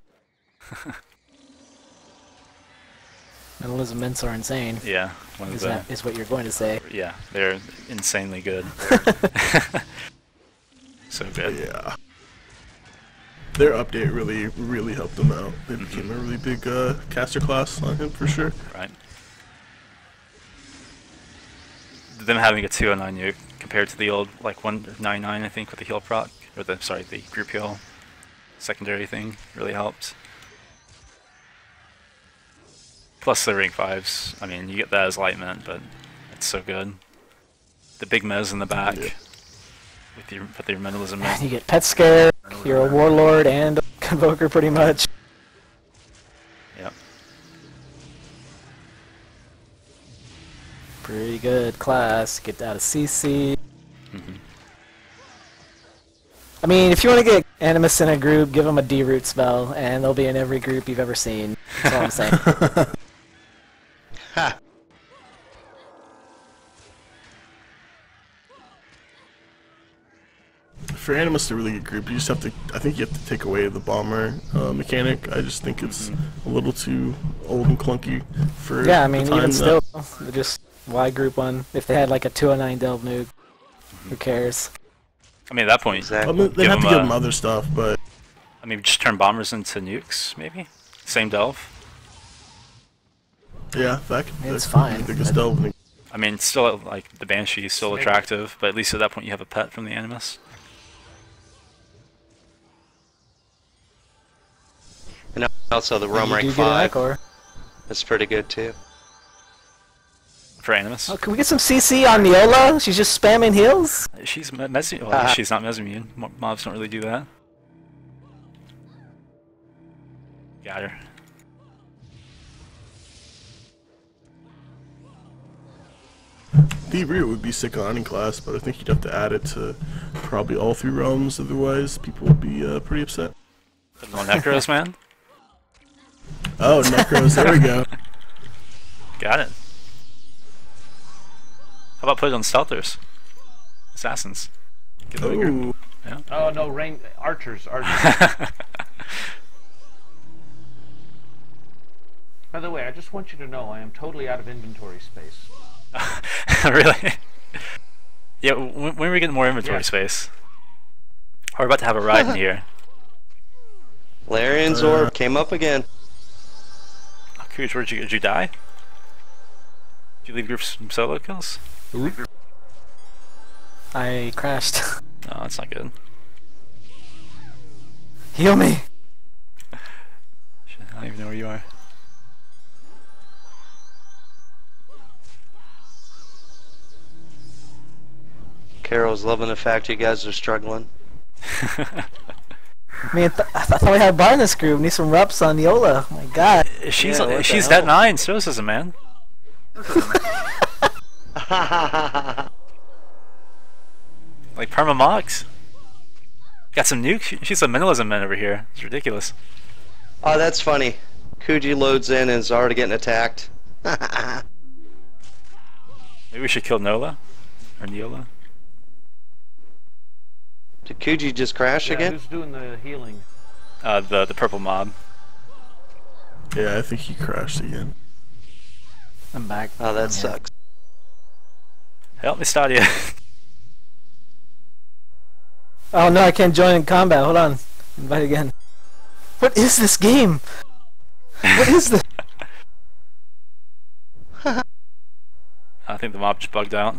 Minimalism mints are insane. Yeah, one of Is the. that is what you're going to say? Yeah, they're insanely good. So good. Yeah. Their update really helped them out. They became a really big caster class on him for sure. Right. Them having a 209 nuke compared to the old like 199, I think, with the heal proc, or the group heal secondary thing really helped. Plus the ring 5s. I mean, you get that as light mint, but it's so good. The big mez in the back with your minimalism mint. You get pet scare. You're a warlord and a convoker pretty much. Yep. Pretty good class. Get out of CC. I mean, if you want to get Animist in a group, give them a D-root spell, and they'll be in every group you've ever seen. That's all I'm saying. Ha! For Animist to really get group, you just have to. I think you have to take away the bomber mechanic. I just think it's a little too old and clunky for. Yeah, I mean, the time even that- still, just why group one? If they had like a 209 delve nuke, who cares? I mean, at that point, Exactly. I mean, they Give have to them give a- them other stuff, but I mean, just turn bombers into nukes, maybe? Same delve? yeah, that could It's be fine. the biggest delve in the I mean, still, like, the Banshee is still attractive, but at least at that point you have a pet from the Animus. And also the Rome You rank do get an 5 Icor. is pretty good too. For Animus? Oh, can we get some CC on Neola? She's just spamming heals? She's Mesu. Well, she's not Mesimune. Mobs don't really do that. Got her. Deep Root would be sick on any class, but I think you'd have to add it to probably all 3 realms, otherwise people would be pretty upset. No Necros, man. Oh, Necros, there we go. Got it. How about put it on Stealthers? Assassins. Get the bigger. Ooh. Yeah. Oh no, archers. By the way, I just want you to know I am totally out of inventory space. Really? Yeah, when are we getting more inventory Yeah. space? We're about to have a ride in here. Larian's Orb came up again. Oh, Cooch, did you die? Did you leave group some solo kills? I crashed. No, that's not good. Heal me! Shit, I don't even know where you are. Carol's loving the fact you guys are struggling. I mean, I thought we had a bar in this group. Need some reps on Neola. Oh my god. She's Yeah, what the she's hell? that 9, so is a man. Like Perma Mox. Got some nuke. She's a minimalism man over here. It's ridiculous. Oh, that's funny. Kuji loads in and is already getting attacked. Maybe we should kill Nola or Neola. Did Kuji just crash Yeah, again? who's doing the healing? The purple mob. Yeah, I think he crashed again. I'm back. Oh, that I'm here. sucks. Help me, Stadia. Oh no, I can't join in combat. Hold on. Invite again. What is this game? What is this? I think the mob just bugged out.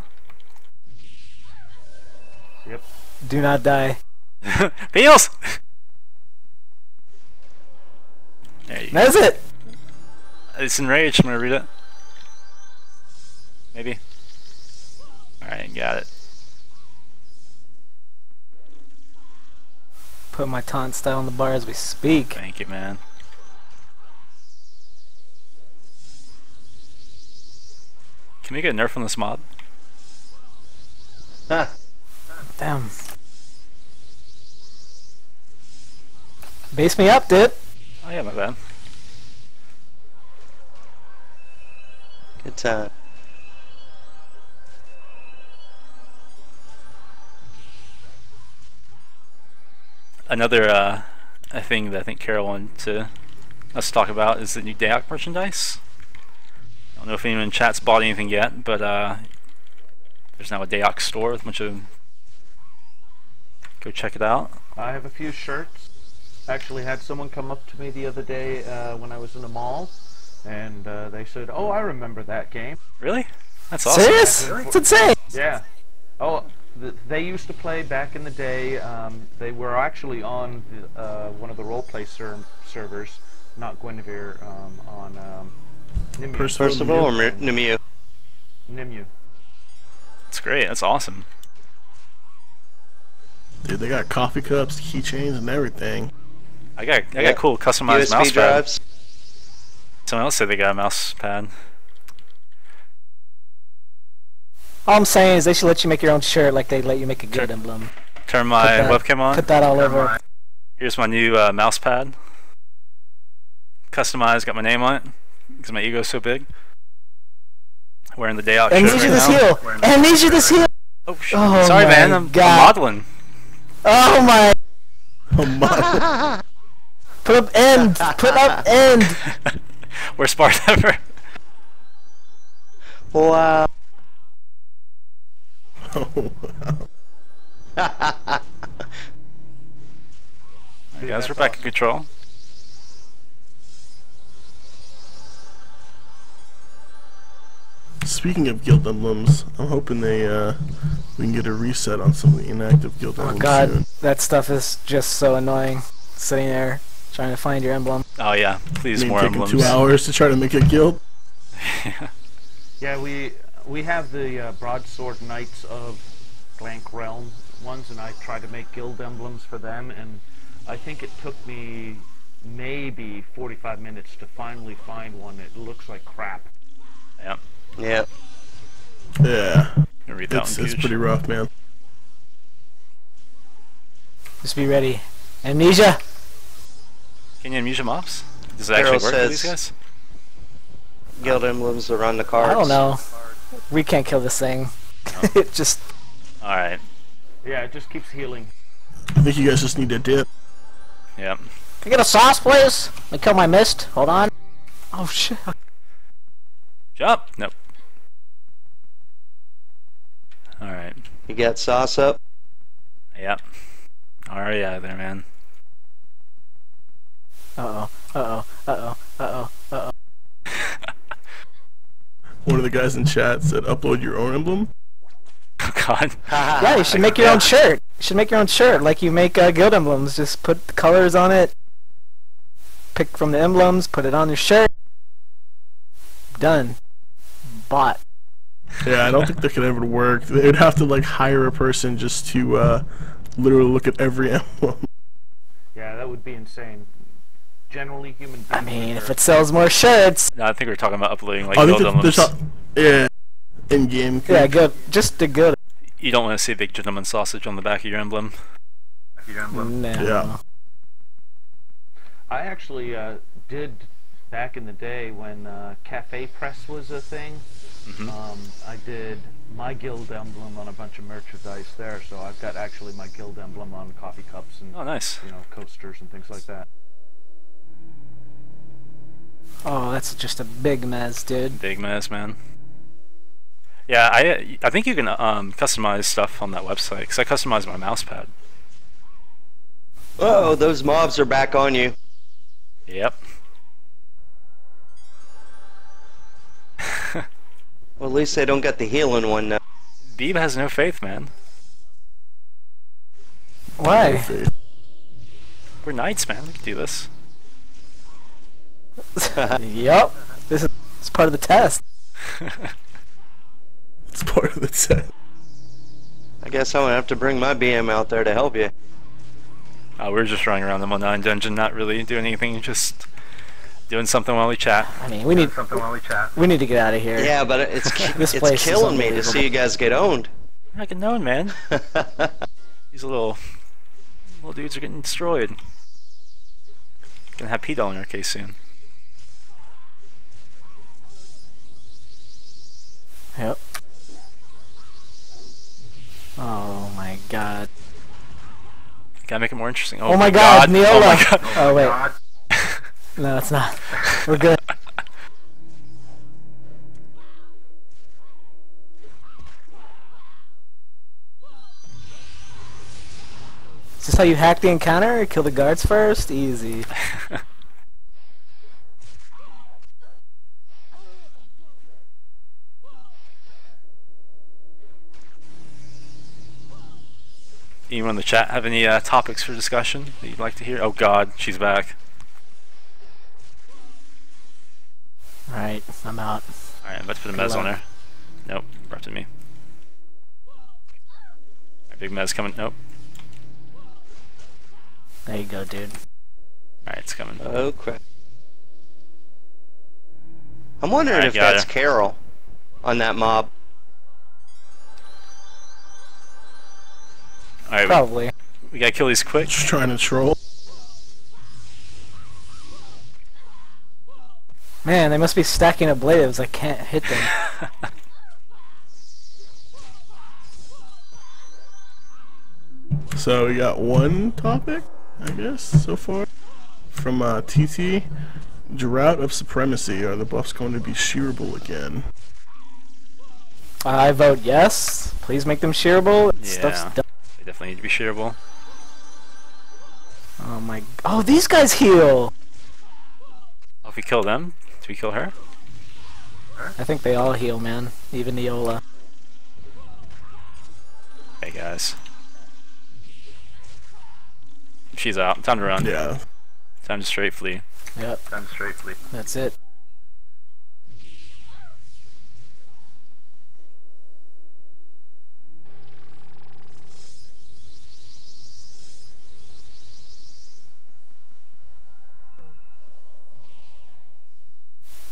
Yep. Do not die. Beals! There you go. That's it. It's enraged. I'm gonna read it. Maybe. Alright, got it. Put my taunt style on the bar as we speak. Thank you, man. Can we get a nerf on this mob? Huh. Damn. Base me up, dude. Oh yeah, my bad. Good time. Another a thing that I think Carol wanted us to talk about is the new DAOC merchandise. I don't know if anyone in chat's bought anything yet, but there's now a DAOC store with a bunch of... Go check it out. I have a few shirts. Actually had someone come up to me the other day when I was in the mall, and they said, "Oh, I remember that game." Really? That's awesome. Serious? It's insane. Yeah. Oh, they used to play back in the day. They were actually on one of the roleplay servers, not Guinevere, on Nimue. Percival or Nimue? Nimue. That's great. That's awesome. Dude, they got coffee cups, keychains, and everything. I got cool customized USB mouse pad. drives. Someone else said they got a mouse pad. All I'm saying is they should let you make your own shirt like they let you make a guild emblem. Turn my webcam on. Put that all over. Here's my new mouse pad. Customized, got my name on it because my ego's so big. Wearing the DAOC shirt Amnesia this heel! Amnesia this heel! Oh shit! Oh Sorry, my man. I'm modeling. Oh my! Oh my. Put up end! Put up end! We're smart ever. Wow. Oh, wow. Alright, guys, we're back in control. Speaking of guild emblems, I'm hoping we can get a reset on some of the inactive guild Oh emblems god, soon. that stuff is just so annoying. Sitting there trying to find your emblem. Oh yeah, please I mean, more taking emblems. 2 hours to try to make a guild. Yeah, we have the Broadsword Knights of Blank Realm ones, and I tried to make guild emblems for them, and I think it took me maybe 45 minutes to finally find one that looks like crap. Yep. Yep. Yeah. Read that It's one, Gooch. pretty rough, man. Just be ready. Amnesia! Can you amnesia mobs? Does it Carol actually work for says- these guys? Guild emblems are on the cards. I don't know. We can't kill this thing. It just... Alright. Yeah, it just keeps healing. I think you guys just need to dip. Yep. Can I get a sauce, please? Let me kill my mist. Hold on. Oh shit. Jump! Nope. Alright. You got sauce up? Yep. Alright out of there, man. Uh-oh. Uh-oh. Uh-oh. Uh-oh. Uh-oh. One of the guys in chat said, upload your own emblem. Oh god. Yeah, you should make your own shirt. You should make your own shirt like you make guild emblems. Just put the colors on it. Pick from the emblems, put it on your shirt. Done. Bought. Yeah, I don't think that could ever work. They'd have to like hire a person just to literally look at every emblem. Yeah, that would be insane. Generally, human beings... I mean, if it sells more shirts. No, I think we were talking about uploading like I guild think emblems. yeah, in game. Yeah, good. Just the good. You don't want to see a big gentleman sausage on the back of your emblem. No. Yeah. I actually did back in the day when Cafe Press was a thing. I did my guild emblem on a bunch of merchandise there, so I've got actually my guild emblem on coffee cups and Oh, nice. coasters and things like that. Oh, that's just a big mess, dude. Big mess, man. Yeah, I think you can customize stuff on that website, because I customized my mouse pad. Oh, those mobs are back on you. Yep. Well, at least they don't get the healing one now. Beeb has no faith, man. Why? We're knights, man. We can do this. Yup. This is part of the test. It's part of the set. I guess I'm gonna have to bring my BM out there to help you. We're just running around the Mo9 dungeon, not really doing anything, just doing something while we chat. I mean, we need to get out of here. Yeah, but it's This it's place is killing me to unbelievable. see you guys get owned. I can know, man. These little dudes are getting destroyed. Gonna have P-Doll in our case soon. Yep. Oh my god. Gotta make it more interesting. Oh my god, Neola! Oh my god! Oh wait. No, it's not. We're good. Is this how you hack the encounter? Kill the guards first? Easy. Anyone in the chat have any topics for discussion that you'd like to hear? Oh god, she's back. Alright, I'm out. Alright, I'm about to put a mez on her. Nope, interrupted me. Alright, big mez coming. Nope. There you go, dude. Alright, it's coming. Oh crap. I'm wondering Alright, if got that's her. Carol on that mob. Alright, Probably. we gotta kill these quick. Just trying to troll. Man, they must be stacking ablatives. I can't hit them. So we got one topic, I guess, so far. From TT. Drought of Supremacy. Are the buffs going to be shearable again? I vote yes. Please make them shearable. Yeah. Stuff's done. They definitely need to be shareable. Oh my... Oh, these guys heal! Oh, if we kill them, do we kill her? I think they all heal, man. Even Neola. Hey guys. She's out. Time to run. Yeah. Time to straight flee. Yep. That's it.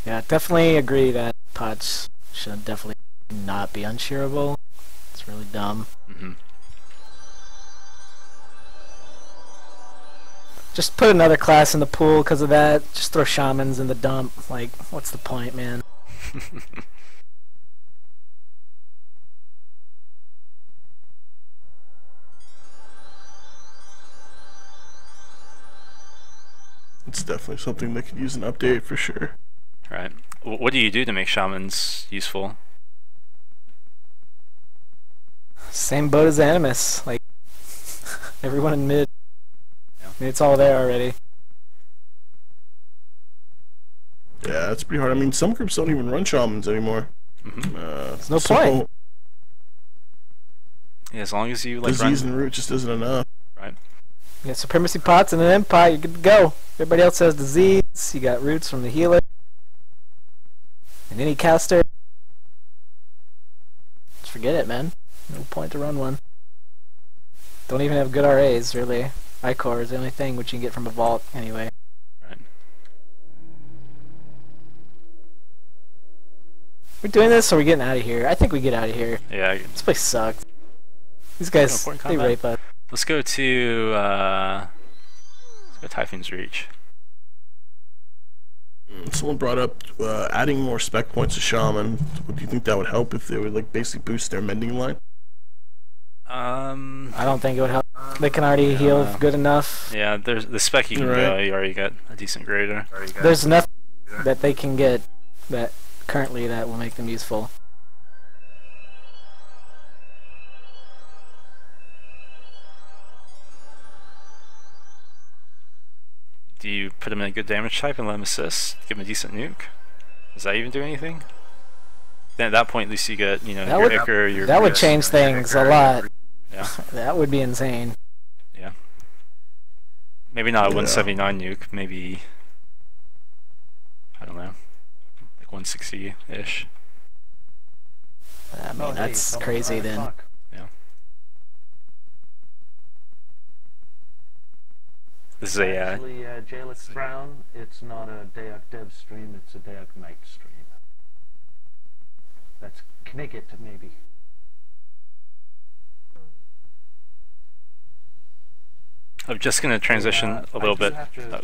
Yeah, definitely agree that pots should definitely not be unshearable. It's really dumb. Mm-hmm. Just put another class in the pool because of that. Just throw shamans in the dump. Like, what's the point, man? It's definitely something that could use an update for sure. Right. What do you do to make shamans useful? Same boat as Animist. Like, everyone in mid. Yeah. I mean, it's all there already. Yeah, it's pretty hard. I mean, some groups don't even run shamans anymore. Mm-hmm. There's no point. Yeah, as long as you like Disease run. and root just isn't enough. Right. You got supremacy pots and an empire, you're good to go. Everybody else has disease. You got roots from the healer. And any caster. Just forget it, man. No point to run one. Don't even have good RAs, really. Icor is the only thing which you can get from a vault, anyway. Right. We're doing this or we're getting out of here? I think we get out of here. Yeah. This place sucks. These guys, Important they combat. rape us. Let's go to let's go Typhoon's Reach. Someone brought up adding more spec points to shaman. Would you think that would help if they would like basically boost their mending line? I don't think it would help. They can already heal good enough. Yeah, there's the spec you can Right. go. You already got a decent grader. There's enough that they can get that currently that will make them useful. Do you put him in a good damage type and let him assist? Give him a decent nuke? Does that even do anything? Then at that point, at least you get, you know, That your would- Icar, your... That would change things a lot. Yeah, That would be insane. yeah. Maybe not a Yeah. 179 nuke, maybe... I don't know. Like 160-ish. I mean, that's crazy then. Yeah. This is a... Actually, Jailix Brown, it's not a DAOC dev stream, it's a DAOC night stream. That's Knicket, maybe. I'm just going to transition a little bit.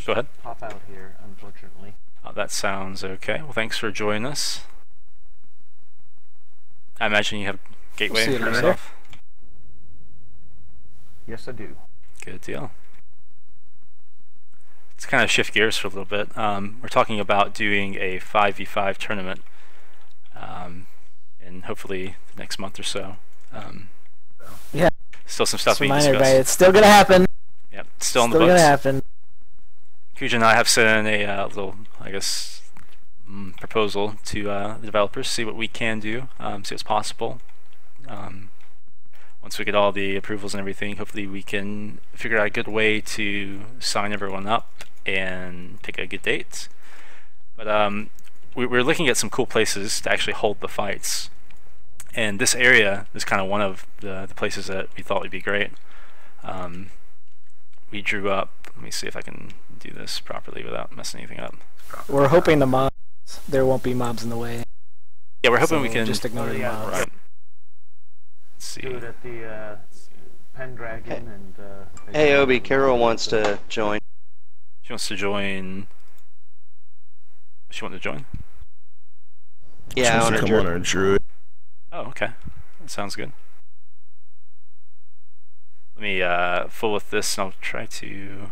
Go ahead. Pop out here, unfortunately. That sounds okay. Well, thanks for joining us. I imagine you have Gateway See you for later. yourself. Yes, I do. Good deal. Let's kind of shift gears for a little bit. We're talking about doing a 5v5 tournament, in hopefully the next month or so. Yeah. Still some stuff being Remind discussed. everybody, it's still gonna happen. Yep, still in the Still books. gonna happen. Kuja and I have sent in a little, I guess, proposal to the developers, see what we can do, see what's possible. Once we get all the approvals and everything, hopefully we can figure out a good way to sign everyone up and pick a good date. But we're looking at some cool places to actually hold the fights. And this area is kind of one of the places that we thought would be great. We drew up, let me see if I can do this properly without messing anything up. We're hoping there won't be mobs in the way. Yeah, we're hoping So we can just ignore the mobs. Right. Let's see. Do it at the Pendragon and. Hey, Obi, Carol wants to join. She wants to join. Does she want to join? Yeah, Wants on to her come on Druid. our druid. Oh, okay. That sounds good. Let me fool with this and I'll try to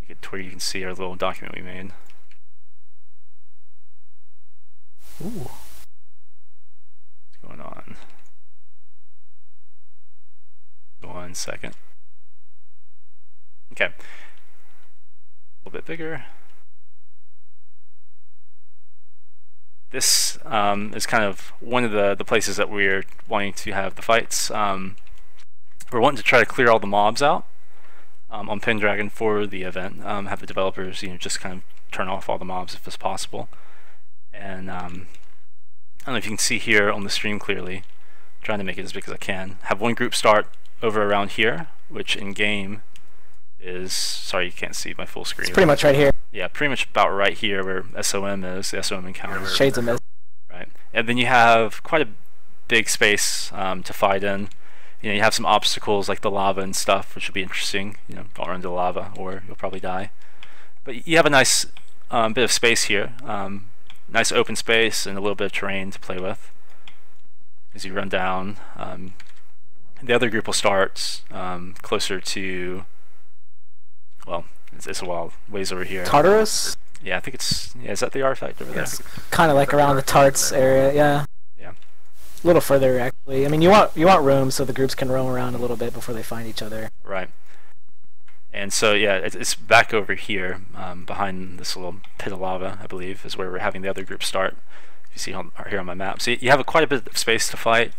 make it to where you can see our little document we made. Ooh. What's going on? 1 second. Okay. A little bit bigger. This is kind of one of the places that we're wanting to have the fights. We're wanting to try to clear all the mobs out on Pendragon for the event. Have the developers, just kind of turn off all the mobs if it's possible. And I don't know if you can see here on the stream clearly. I'm trying to make it as big as I can. Have one group start over around here, which in game is, sorry you can't see my full screen. It's pretty much right here. Yeah, pretty much about right here where SOM is, the SOM encounter. Shades of Mist. Right. And then you have quite a big space to fight in. You have some obstacles like the lava and stuff, which will be interesting. Don't run into the lava or you'll probably die. But you have a nice bit of space here. Nice open space and a little bit of terrain to play with as you run down. The other group will start closer to, well, it's a while ways over here. Tartarus? Yeah, I think it's, is that the artifact over there? Kind of like around the Tarts area, yeah. Yeah. A little further, actually. I mean, you want room so the groups can roam around a little bit before they find each other. Right. And so, yeah, it's back over here, behind this little pit of lava, I believe, is where we're having the other group start. You see here on my map. So you have quite a bit of space to fight.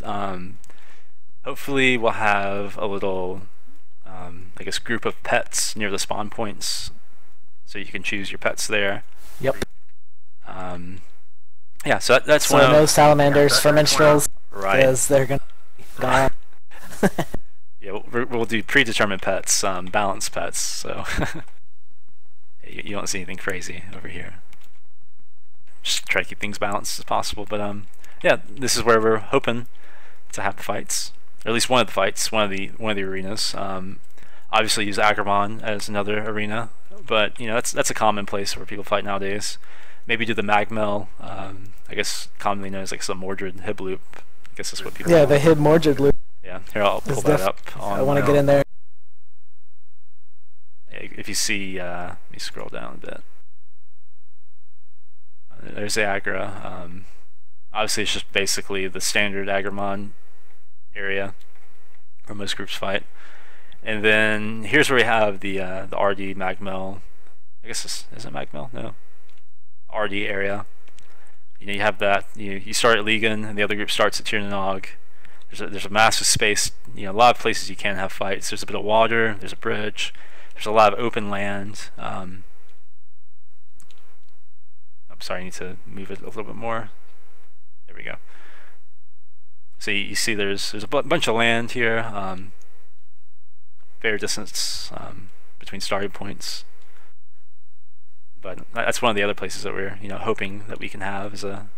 Hopefully we'll have a little, I guess, group of pets near the spawn points, so you can choose your pets there. Yep. Yeah, so that's So one of... no salamanders for minstrels, Right. because they're gonna die. Yeah, we'll do predetermined pets, balanced pets, so you don't see anything crazy over here. Just try to keep things balanced as possible, but yeah, this is where we're hoping to have the fights, or at least one of the fights, one of the arenas. Obviously, use Agramon as another arena, but that's a common place where people fight nowadays. Maybe do the Magmel, I guess commonly known as like some Mordred Hibloop. I guess that's what people. Yeah, the Hid Mordred loop. Yeah, here I'll pull that up. I want to get in there. If you see, let me scroll down a bit. There's the Agra. Obviously, it's just basically the standard Agramon area where most groups fight. And then here's where we have the RD Magmel. I guess is it Magmel? No. RD area. You have that. You start at Legan, and the other group starts at Tirnanog. There's a massive space. A lot of places you can have fights. There's a bit of water. There's a bridge. There's a lot of open land. I'm sorry, I need to move it a little bit more. There we go. So you see there's a bunch of land here. Fair distance between starting points. But that's one of the other places that we're hoping that we can have as a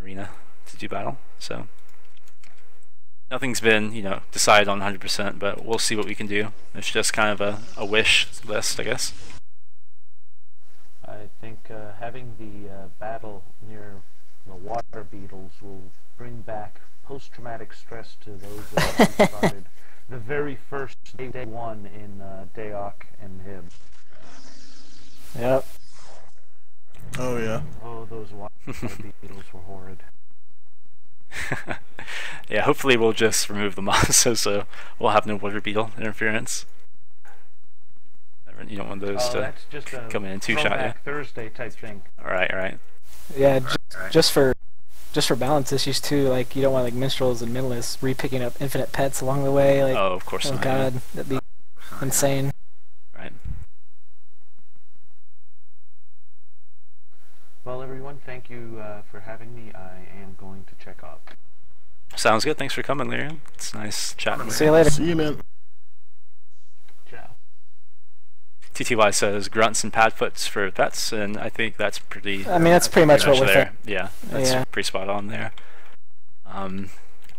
arena to do battle. So nothing's been, decided on 100%, but we'll see what we can do. It's just kind of a wish list, I guess. I think having the battle near the water beetles will bring back post-traumatic stress to those who started the very first day one in DAOC and HIB. Yep. Oh yeah. Oh, those water beetles were horrid. Yeah, hopefully we'll just remove the moss, so we'll have no water beetle interference. You don't want those to that's just a come in and two-shot you. Thursday type thing. Alright. Yeah, just for balance issues too. Like you don't want like minstrels and minimalists re-picking up infinite pets along the way. Like, oh, of course oh not. god, Yeah. that'd be insane. Right. Well, everyone, thank you for having me. I am going to check off. Sounds good. Thanks for coming, Lyrian. It's nice chatting with See you later. See you, man. Ciao. TTY says grunts and padfoots for pets, and I think that's pretty. I mean, that's pretty much what we're there. Yeah, that's Yeah. pretty spot on there.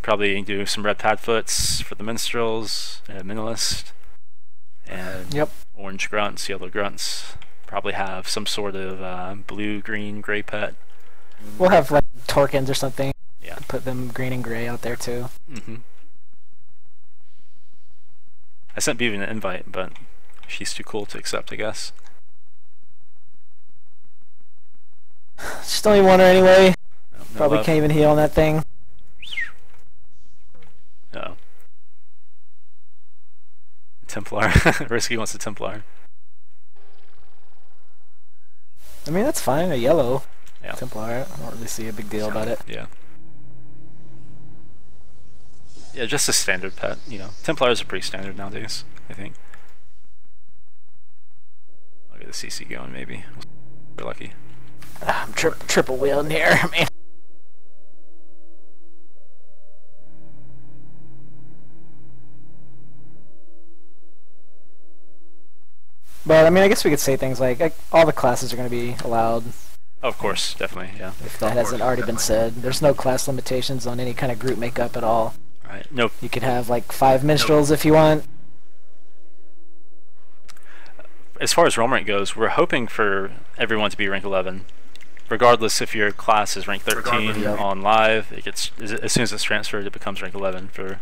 Probably do some red padfoots for the minstrels, minimalist, and Yep. orange grunts, yellow grunts. Probably have some sort of blue, green, gray pet. We'll have like Torkins or something. Yeah. Put them green and gray out there too. I sent Beaven an invite, but she's too cool to accept, I guess. Just only one her anyway. No Probably love. can't even heal on that thing. No. Templar. Risky wants a Templar. I mean, that's fine. A yellow Yeah. Templar. I don't really see a big deal about it. Yeah. Yeah, just a standard pet, Templars are pretty standard nowadays, I think. I'll get the CC going, maybe. We're lucky. I'm triple wheeling here, man. But I mean, I guess we could say things like all the classes are going to be allowed. Oh, of course, definitely, yeah. If that hasn't already been said, there's no class limitations on any kind of group makeup at all. Right. Nope. You could have like 5 minstrels if you want. As far as realm rank goes, we're hoping for everyone to be rank 11. Regardless if your class is rank 13 on live, it gets as soon as it's transferred, it becomes rank 11 for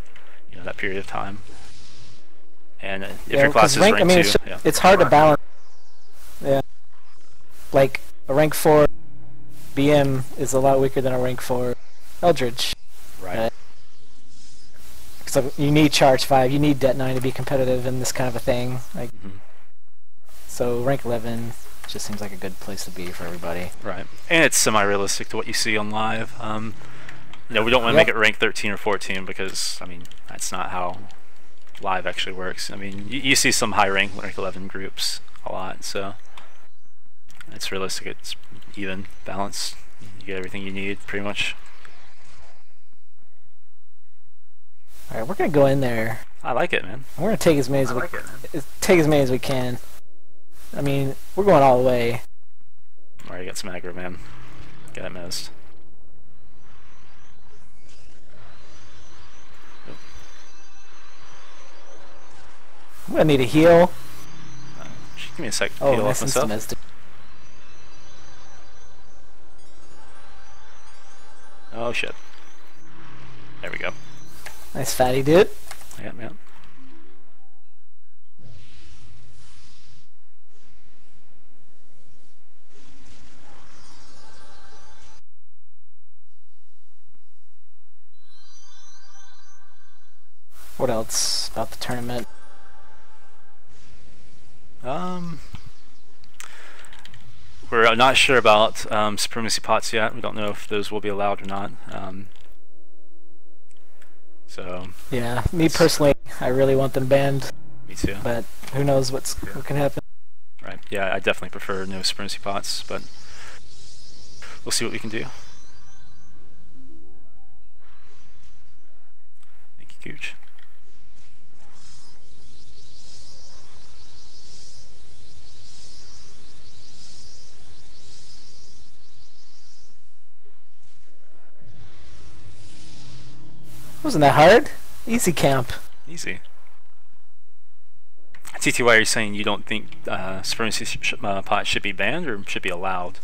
that period of time. And if your class is rank 2, it's hard to balance. Yeah. Like a rank 4 BM is a lot weaker than a rank 4 Eldritch. Right. So you need charge 5, you need det 9 to be competitive in this kind of a thing. Like, so rank 11 just seems like a good place to be for everybody. Right, and it's semi-realistic to what you see on live. We don't want to make it rank 13 or 14 because, I mean, that's not how live actually works. I mean, you see some high rank 11 groups a lot, so it's realistic. It's even, balanced. You get everything you need, pretty much. All right, we're gonna go in there. I like it, man. We're gonna take as many as we can. I mean, we're going all the way. Alright, got some aggro, man. Got it missed. I'm gonna need a heal. Give me a sec. Oh, heal off nice myself. missed. Oh shit. There we go. Nice fatty dude. Yeah, man. What else about the tournament? We're not sure about supremacy pots yet. We don't know if those will be allowed or not. So. Yeah, me personally, I really want them banned. Me too. But who knows what can happen? Right. Yeah, I definitely prefer no supremacy pots, but we'll see what we can do. Thank you, Gooch. Wasn't that hard? Easy camp. Easy. TTY, are you saying you don't think supremacy pot should be banned or should be allowed?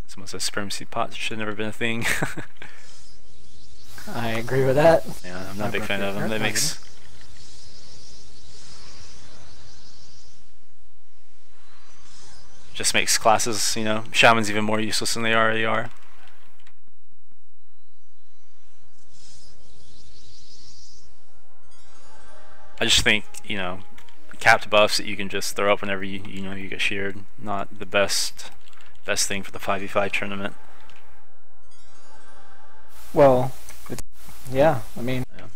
Someone says supremacy pot should have never been a thing. I agree with that. Yeah, I'm not a big fan of them. That makes... just makes classes, you know, shamans even more useless than they already are. I just think, you know, capped buffs that you can just throw up whenever you know you get sheared, not the best thing for the 5v5 tournament. Well, yeah, I mean... Yeah.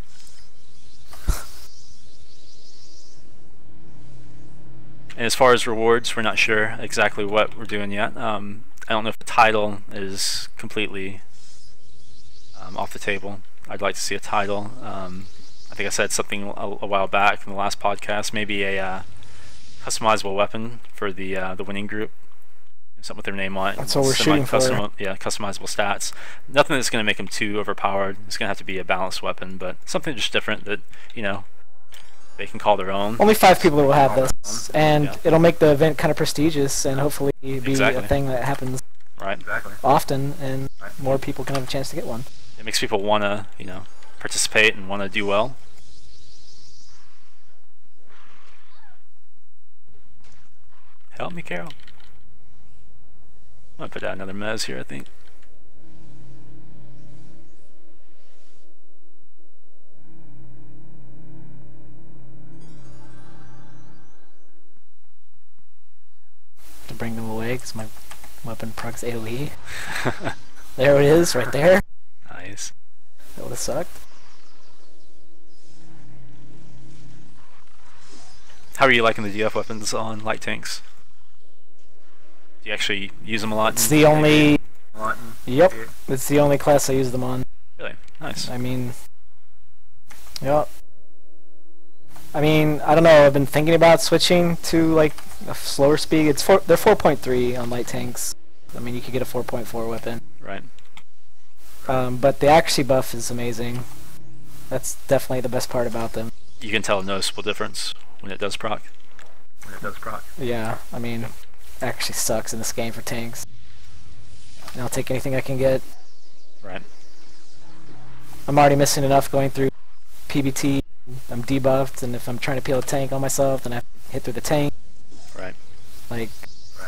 And as far as rewards, we're not sure exactly what we're doing yet. I don't know if the title is completely off the table. I'd like to see a title. I think I said something a while back in the last podcast, maybe a customizable weapon for the winning group. Something with their name on it. That's what we're shooting for. Yeah, customizable stats. Nothing that's going to make them too overpowered. It's going to have to be a balanced weapon, but something just different that, you know, they can call their own. Only 5 people will have this, and it'll make the event kind of prestigious, and hopefully be a thing that happens often, and more people can have a chance to get one. It makes people want to, you know, participate and want to do well. Help me, Carol. I'm gonna put out another mez here, I think. To bring them away, because my weapon procs AoE. There it is, right there. Nice. That would have sucked. How are you liking the DF weapons on light tanks? Do you actually use them a lot? It's the only... Yep, it's the only class I use them on. Really? Nice. I mean... Yep. I mean, I don't know, I've been thinking about switching to, like, a slower speed. They're 4.3 on light tanks. I mean, you could get a 4.4 weapon. Right. But the accuracy buff is amazing. That's definitely the best part about them. You can tell a noticeable difference when it does proc. Yeah, I mean... actually sucks in this game for tanks. And I'll take anything I can get. Right. I'm already missing enough going through PBT. I'm debuffed, and if I'm trying to peel a tank on myself, then I have to hit through the tank. Right. Like,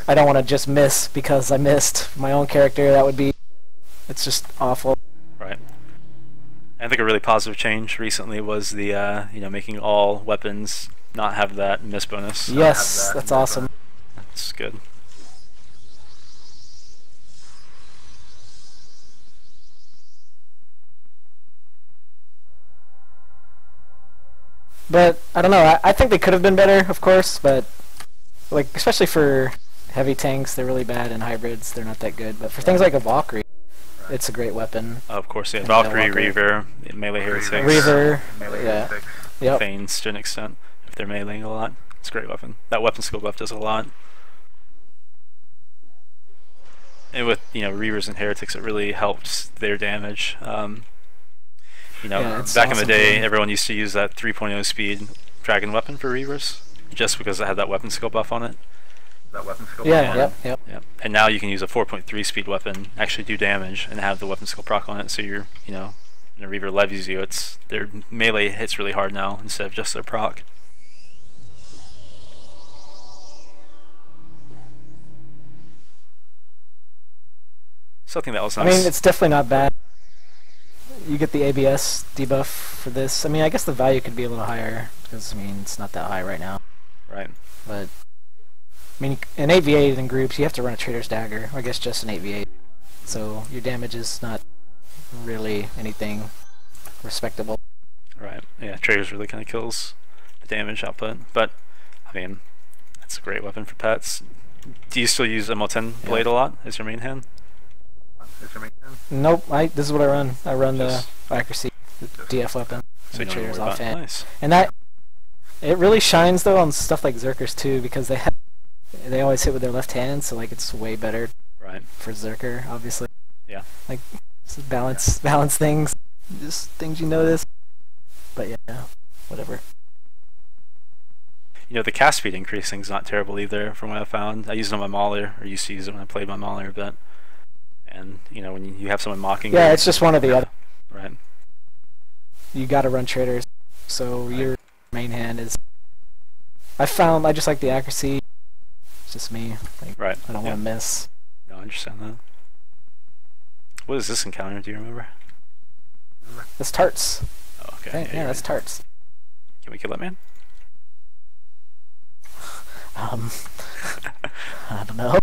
I don't want to just miss because I missed my own character. That would be... it's just awful. Right. I think a really positive change recently was the, you know, making all weapons not have that miss bonus. Yes, that's awesome. That's good. But, I don't know, I think they could have been better, of course, but, like, especially for heavy tanks, they're really bad, and hybrids, they're not that good. But for things like a Valkyrie, it's a great weapon. Of course, yeah. Valkyrie, Reaver, melee heretics. Reaver, yeah. Yep. Thanes to an extent, if they're meleeing a lot. It's a great weapon. That weapon skill buff does a lot. And with, you know, Reavers and Heretics, it really helped their damage. You know, yeah, back in the day, everyone used to use that 3.0 speed dragon weapon for Reavers, just because it had that weapon skill buff on it. Yep. And now you can use a 4.3 speed weapon, actually do damage, and have the weapon skill proc on it, so you're, you know, when a Reaver levies you, it's their melee hits really hard now, instead of just their proc. Something that was nice. I mean, it's definitely not bad. You get the ABS debuff for this. I mean, I guess the value could be a little higher, because, I mean, it's not that high right now. Right. But, I mean, in 8v8 in groups, you have to run a Trader's Dagger, or I guess just an 8v8. So, your damage is not really anything respectable. Right. Yeah, Trader's really kind of kills the damage output. But, I mean, that's a great weapon for pets. Do you still use ML10 Blade a lot as your main hand? Nope, this is what I run. I run the accuracy, the DF weapon. So you Trader's off offhand. Nice. And that, it really shines though on stuff like Zerkers too, because they have, they always hit with their left hand, so like it's way better Right. for Zerker, obviously. Yeah. Like balance things, just things you notice. But yeah, whatever. You know, the cast speed increasing is not terrible either, from what I found. I used it on my Mauler, or used to use it when I played my Mauler a bit. And you know, when you have someone mocking. Yeah, you, it's just one or the other. Right. You got to run traders, so your main hand is. I just like the accuracy. It's just me. Like, Right. I don't want to miss. No, I understand that. What is this encounter? Do you remember? That's tarts. Oh, okay. Yeah, that's tarts. Can we kill that man? I don't know.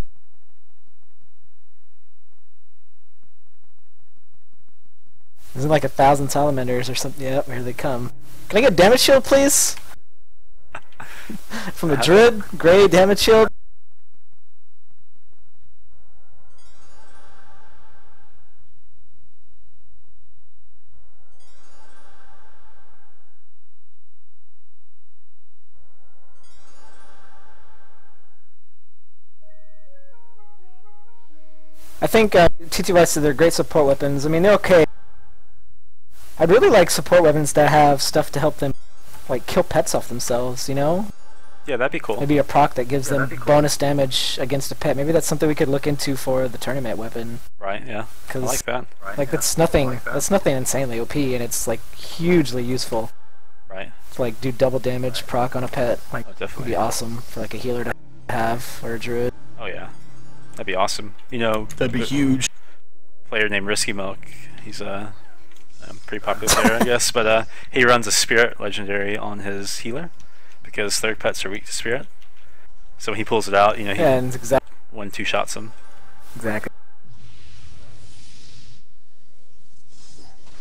Isn't like 1,000 salamanders or something? Yep, here they come. Can I get damage shield, please? From the druid, gray damage shield. I think TTY said they're great support weapons. I mean, they're okay. I'd really like support weapons that have stuff to help them, like, kill pets off themselves, you know? Yeah, that'd be cool. Maybe a proc that gives them bonus damage against a pet. Maybe that's something we could look into for the tournament weapon. Right, yeah. I like that. Like, that's nothing insanely OP, and it's, like, hugely useful. Right. To, like, do double damage proc on a pet. Like, Oh, definitely. would be awesome for, like, a healer to have, or a druid. Oh, yeah. That'd be awesome. You know, That'd be huge. player named Risky Milk. He's a pretty popular player, I guess. But he runs a Spirit Legendary on his healer because third pets are weak to Spirit. So when he pulls it out, you know, he Yeah, and exactly. 1-2 shots him. Exactly.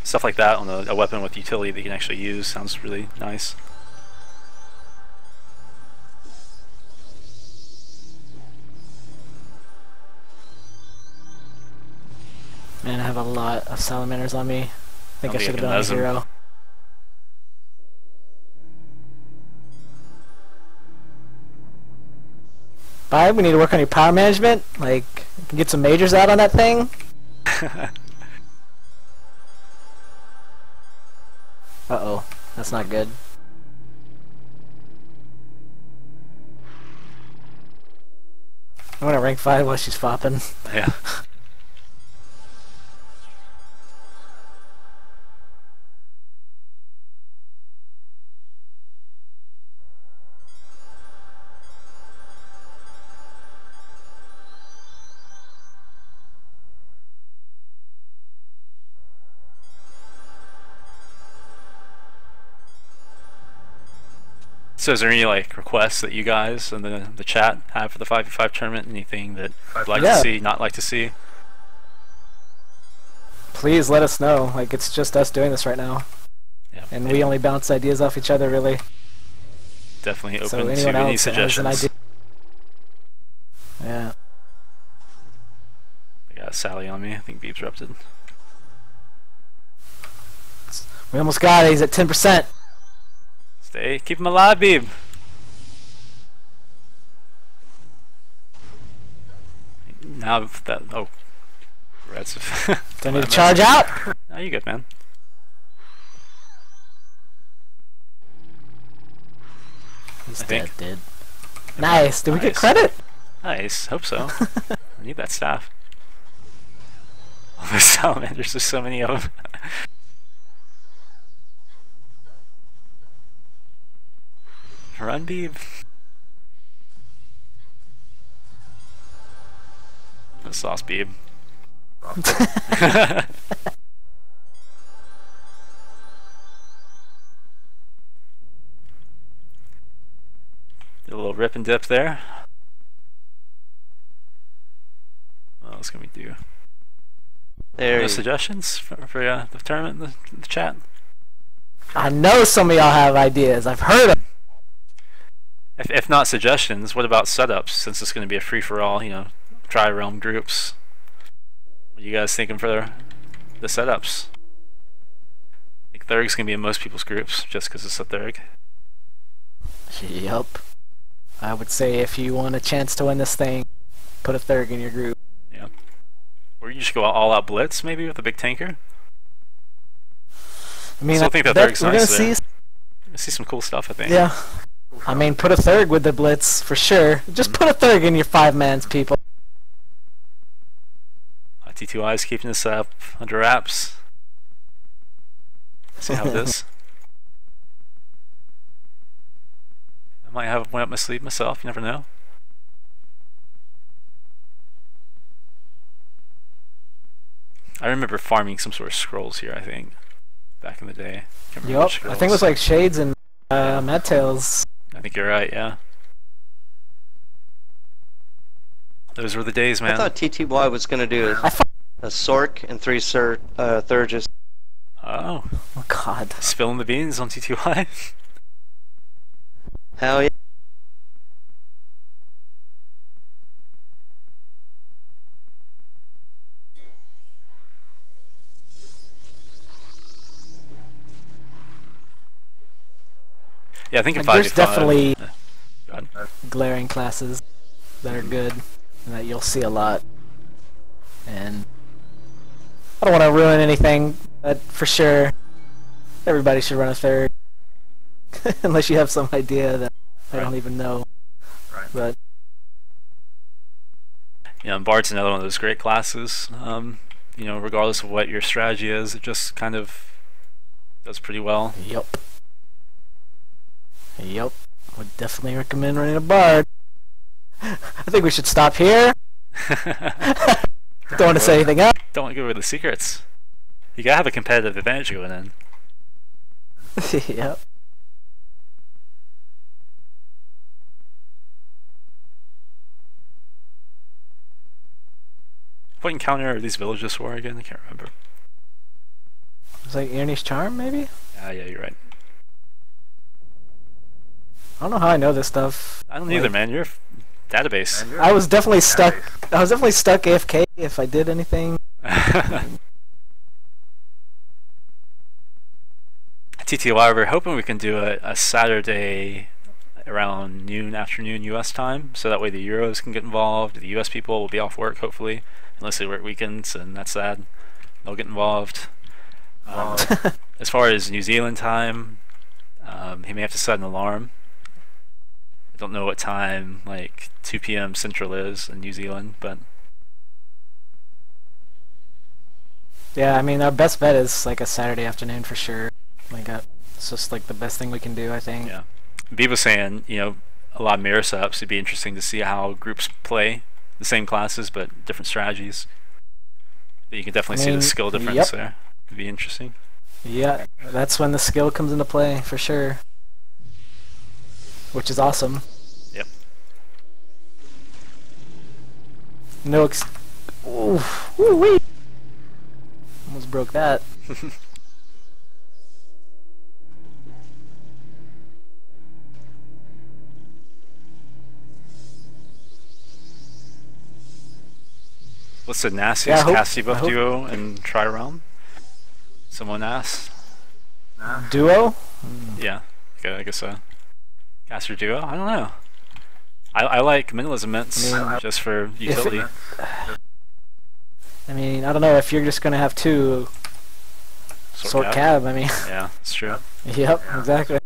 Stuff like that on a weapon with utility that you can actually use sounds really nice. Man, I have a lot of salamanders on me. I think I should have been on a hero. Bye, we need to work on your power management. Like, get some majors out on that thing. Uh-oh, that's not good. I'm gonna rank 5 while she's fopping. Yeah. So is there any like requests that you guys in the chat have for the 5v5 tournament? Anything that you'd like to see, not like to see? Please let us know. Like, it's just us doing this right now. Yeah. And we only bounce ideas off each other, really. Definitely open So to anyone any else has an suggestions. idea. Yeah. I got Sally on me. I think Beeb's erupted. We almost got it. He's at 10%. Stay. Keep him alive, Beeb. Now that... Oh. Reds. Do I need to charge out? No, you good, man. He's I dead, think. dude. Nice. Did we get Nice. credit? Nice. Hope so. I need that staff. All those salamanders, there's so many of them. Run, Beeb. The sauce, Beeb. Did a little rip and dip there. What else can we do? There No suggestions for the tournament, the chat? I know some of y'all have ideas. I've heard them. If not suggestions, what about setups? Since it's going to be a free-for-all, you know, tri-realm groups. What are you guys thinking for the setups? I think Thurg's going to be in most people's groups, just because it's a Thurg. Yup. I would say if you want a chance to win this thing, put a Thurg in your group. Yeah. Or you just go all out blitz maybe with a big tanker. I mean, I still think that we're Thurg's gonna nice there. see. I see some cool stuff, I think. Yeah. I mean, put a Thurg with the blitz for sure. Just put a Thurg in your 5-mans, people. T2I is keeping this up under wraps. See how it is. I might have one up my sleeve myself, you never know. I remember farming some sort of scrolls here, I think, back in the day. Can't remember which Yep, I think it was like Shades and Mad Tails. I think you're right, yeah. Those were the days, man. I thought TTY was going to do a Sork and 3 Thurges. Oh. Oh god. Spilling the beans on T2I. Hell yeah. Yeah, I think in Like, 5v5. there's definitely Go ahead. glaring classes that are good and that you'll see a lot. And I don't want to ruin anything, but for sure, everybody should run a Thurg. Unless you have some idea that I don't even know. Right. But Yeah, and Bard's another one of those great classes. You know, regardless of what your strategy is, it just kind of does pretty well. Yep. Would definitely recommend running a Bard. I think we should stop here. Don't want to say anything else. Don't want to give away the secrets. You gotta have a competitive advantage going in. Yep. What encounter are these villages for again? I can't remember. It's like Ernie's Charm, maybe? Yeah, you're right. I don't know how I know this stuff. I don't either, man. You're a database. I was definitely stuck. I was definitely stuck AFK if I did anything. TTY, we're hoping we can do a Saturday around noon, afternoon US time, so that way the Euros can get involved. The US people will be off work, hopefully, unless they work weekends, and that's sad. They'll get involved. As far as New Zealand time, he may have to set an alarm. I don't know what time, like 2 p.m. Central is in New Zealand, but Yeah, I mean, our best bet is like a Saturday afternoon for sure. Like, it's just like the best thing we can do, I think. yeah. Beav was saying, you know, a lot of mirror setups. It'd be interesting to see how groups play the same classes but different strategies. But you can definitely see the skill difference there. It'd be interesting. Yeah, that's when the skill comes into play for sure. Which is awesome. Yep. No Ooh-wee! Almost broke that. What's the nastiest Yeah, Cassie buff duo in Tri-Realm? Someone asked. Duo? Yeah, okay, I guess so. Caster duo? I don't know. I like Minimalism Mints just for utility. I mean, I don't know if you're just gonna have two sort cab. I mean, yeah, it's true. Yep, exactly.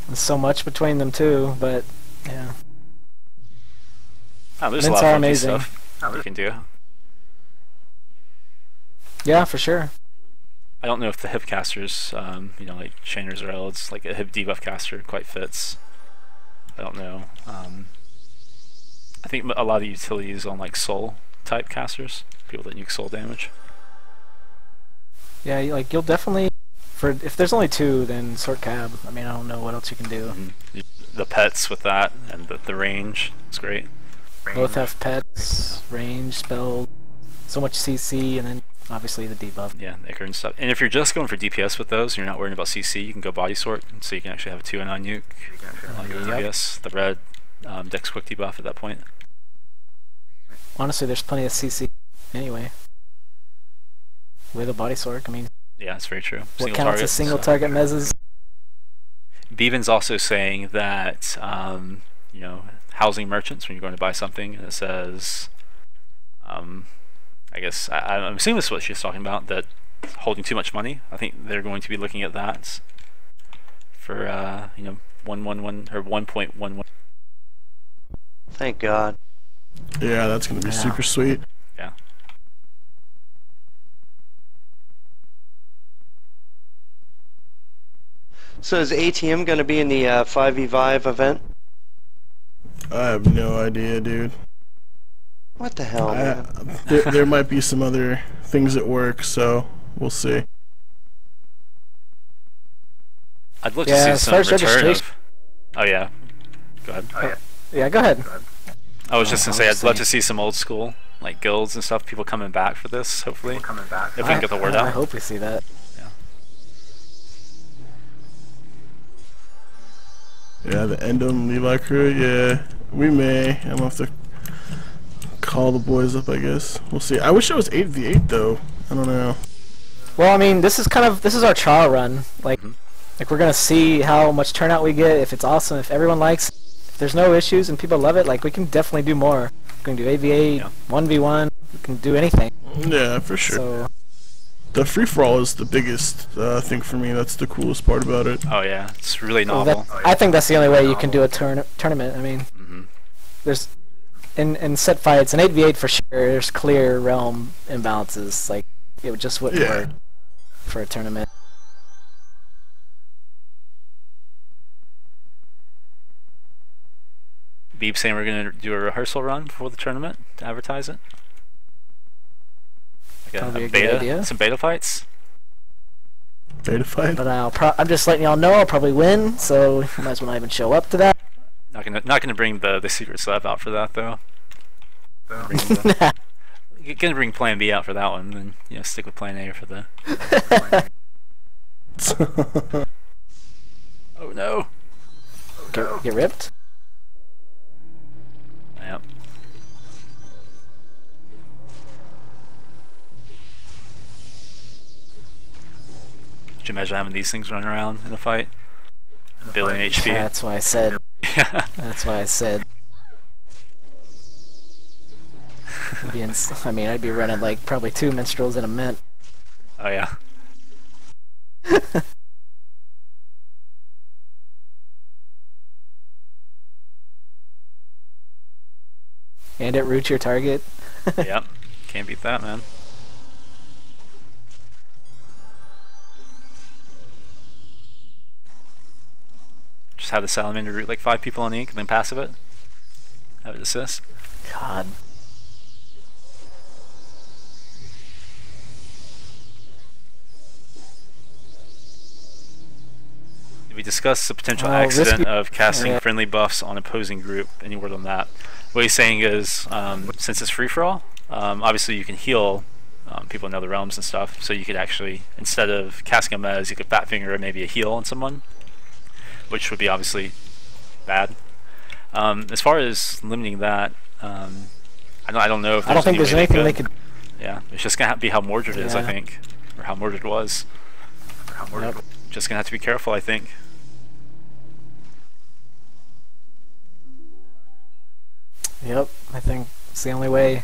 There's so much between them too, but yeah. Oh, there's Mints a lot are of amazing. stuff you can do. Yeah, for sure. I don't know if the hip casters, you know, like Chainers or Elds, like a hip debuff caster quite fits. I don't know. I think a lot of the utilities on like soul type casters, people that nuke soul damage. Yeah, like you'll definitely, if there's only two, then sort cab. I mean, I don't know what else you can do. The pets with that and the range, it's great. Both have pets, range, spell, so much CC, and then obviously the debuff. Yeah, Icar and stuff. And if you're just going for DPS with those, you're not worrying about CC, you can go body sort, so you can actually have a 2-9 nuke on your DPS. The red Dex quick debuff at that point. Honestly, there's plenty of CC anyway. With a body sword, I mean, Yeah, that's very true. what counts as single target mezzes? Bevan's also saying that you know, housing merchants, when you're going to buy something, and it says, I guess I'm assuming this is what she's talking about, that holding too much money. I think they're going to be looking at that for you know, 111 or 1.11. Thank God. Yeah, that's gonna be super sweet. Yeah. So is ATM going to be in the 5v5 event? I have no idea, dude. What the hell, man? There might be some other things at work, so we'll see. I'd love to Yeah, see as some far as return registration- of. Oh yeah. Go ahead. Yeah, go ahead. I was just I gonna was say, I'd just love saying. to see some old school like guilds and stuff. People coming back for this, hopefully. If we can get the word I out. hope we see that. Yeah, the Endom Levi crew. Yeah, we may. I'm gonna have to call the boys up, I guess. We'll see. I wish I was 8v8 though. I don't know. Well, I mean, this is our trial run. Like, like we're gonna see how much turnout we get. If it's awesome, if everyone likes, if there's no issues and people love it, like we can definitely do more. We can do 8v8, 1v1. We can do anything. Yeah, for sure. So The free for all is the biggest thing for me. That's the coolest part about it. Oh yeah, it's really well, novel. I think that's the only way you can do a tournament. I mean, there's in set fights, in 8v8 for sure. There's clear realm imbalances. Like it just wouldn't work for a tournament. Beeb saying we're gonna do a rehearsal run before the tournament to advertise it. Like Probably a a good beta, idea. some beta fights. Beta fight? But I'm just letting y'all know I'll probably win, so you might as well not even show up to that. Not gonna bring the secret stuff out for that though. Gonna bring Plan B out for that one, then you know, stick with Plan A for the. Oh no! Get ripped? Yep. Could you imagine having these things running around in a fight? Building HP. That's why I said. Yeah. That's why I said. I mean, I'd be running like probably 2 minstrels in a mint. Oh yeah. And it roots your target. Yep. Can't beat that, man. Just have the salamander root like 5 people on ink and then passive it. Have it assist. God. We discussed the potential Oh, accident risky. of casting Yeah. friendly buffs on opposing group. Any word on that? What he's saying is, since it's free for all, obviously you can heal people in other realms and stuff. So you could actually, instead of casting a mez, you could fat finger maybe a heal on someone, which would be obviously bad. As far as limiting that, I don't know if I don't think any there's way anything they could. Yeah, it's just gonna have to be how Mordred is, I Yeah. think, or how Mordred was. Yep. Just gonna have to be careful, I think. Yep, I think it's the only way.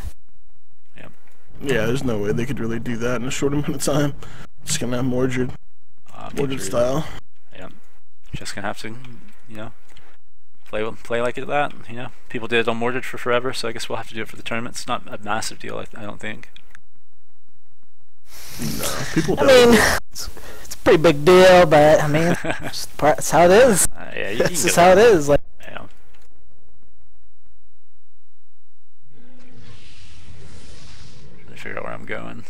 Yeah, there's no way they could really do that in a short amount of time. Just gonna have Mordred style. Yeah, just gonna have to, you know, play like that. You know, people did it on Mordred for forever, so I guess we'll have to do it for the tournament. It's not a massive deal, I don't think. No, people I don't. mean, it's a pretty big deal, but I mean, it's how it is. Yeah, That's just how it is. Like, Yeah. Trying to figure out where I'm going.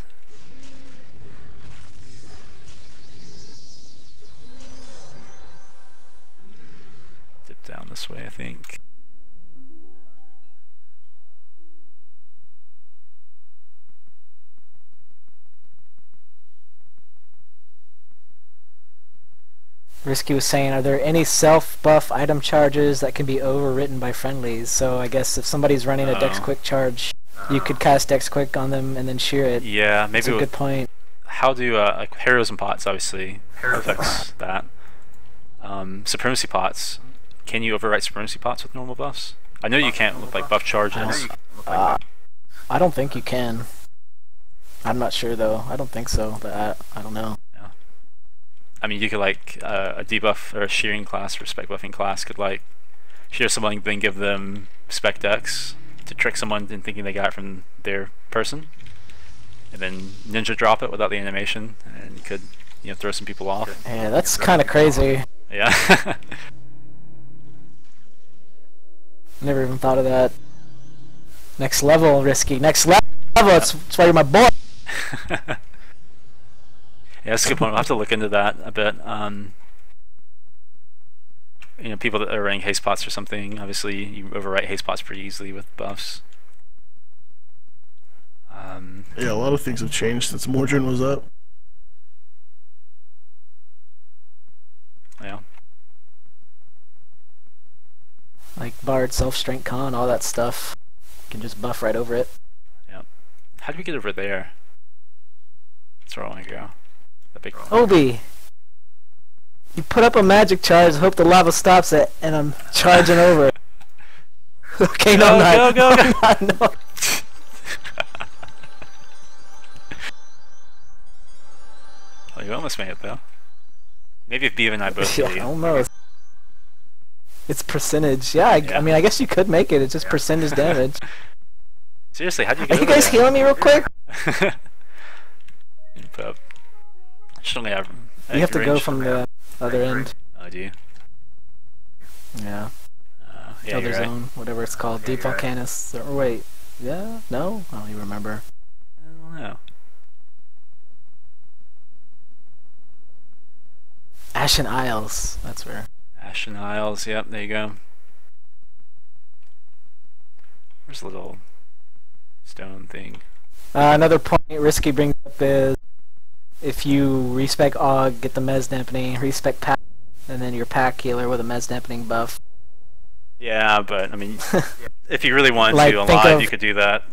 Dip down this way, I think. Risky was saying, are there any self-buff item charges that can be overwritten by friendlies? So I guess if somebody's running a Dex Quick charge, you could cast Dex Quick on them and then shear it. Yeah, That's maybe a good point. how do like heroes and pots obviously affects that. Supremacy pots. Can you overwrite supremacy pots with normal buffs? I know you can't with like buff charges. I don't think you can. I'm not sure though. I don't think so, but I don't know. Yeah. I mean, you could like a debuff or a shearing class or spec buffing class could like shear someone, then give them spec dex to trick someone in thinking they got it from their person, and then ninja drop it without the animation, and you could throw some people off. Yeah, that's kind of crazy. Yeah. Never even thought of that. Next level, Risky. Next level. That's why you're my boy. Yeah, that's a good point. We'll have to look into that a bit. People that are running haste pots or something, obviously you overwrite haste pots pretty easily with buffs. Yeah, a lot of things have changed since Mordrin was up. Yeah. Like Bard, Self-Strength Con, all that stuff. You can just buff right over it. Yeah. How do we get over there? That's where I want to go. The big Obi! You put up a magic charge, hope the lava stops it, and I'm charging over it. Okay, no, I'm not. Go. No. Well, you almost made it though. Maybe if Beav and I both Yeah, do. I don't know. It's percentage. Yeah, I mean, I guess you could make it. It's just percentage damage. Seriously, how do you Are get you over guys there? healing me real quick? Put up. Should only have. You have to go range. from the other end. Oh, do you? Yeah. Yeah, Other you're right. zone, whatever it's called. Deep Volcanus. Or wait. Yeah? No? I don't even remember. I don't know. Ashen Isles. That's where. Ashen Isles. Yep, there you go. Where's the little stone thing? Another point Risky brings up is if you respec Aug, get the Mez dampening, respec Pack, and then your Pack healer with a Mez dampening buff. Yeah, but I mean, if you really wanted Like, to on think live, of- you could do that.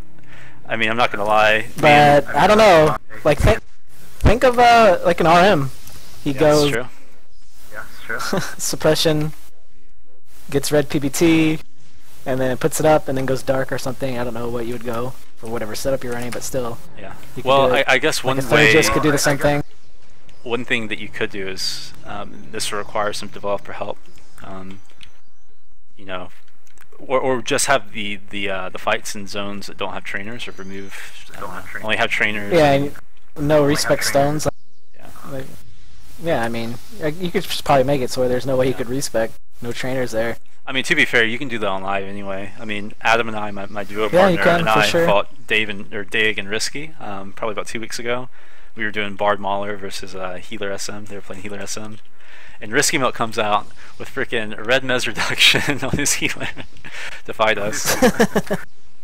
I mean, I'm not gonna lie. But I don't know. Like think of like an RM. He Yeah, goes that's true. suppression, gets red PBT, and then puts it up, and then goes dark or something. I don't know what you would go for whatever setup you're running, but still. Yeah. You could Well, do it. I guess one Like a way. Theragist could do the same thing. One thing that you could do is this will require some developer help. Or just have the fights in zones that don't have trainers, or remove only have trainers. Yeah, and no respec stones. Yeah. Like, yeah, I mean, you could just probably make it so there's no way you could respec. No trainers there. I mean, to be fair, you can do that on live anyway. I mean, Adam and I, my duo Yeah, you partner, can, and for I sure. fought Dig and Risky probably about 2 weeks ago. We were doing Bard Mauler versus Healer SM. They were playing Healer SM. And Risky Milk comes out with freaking red Mez reduction on his healer to fight us.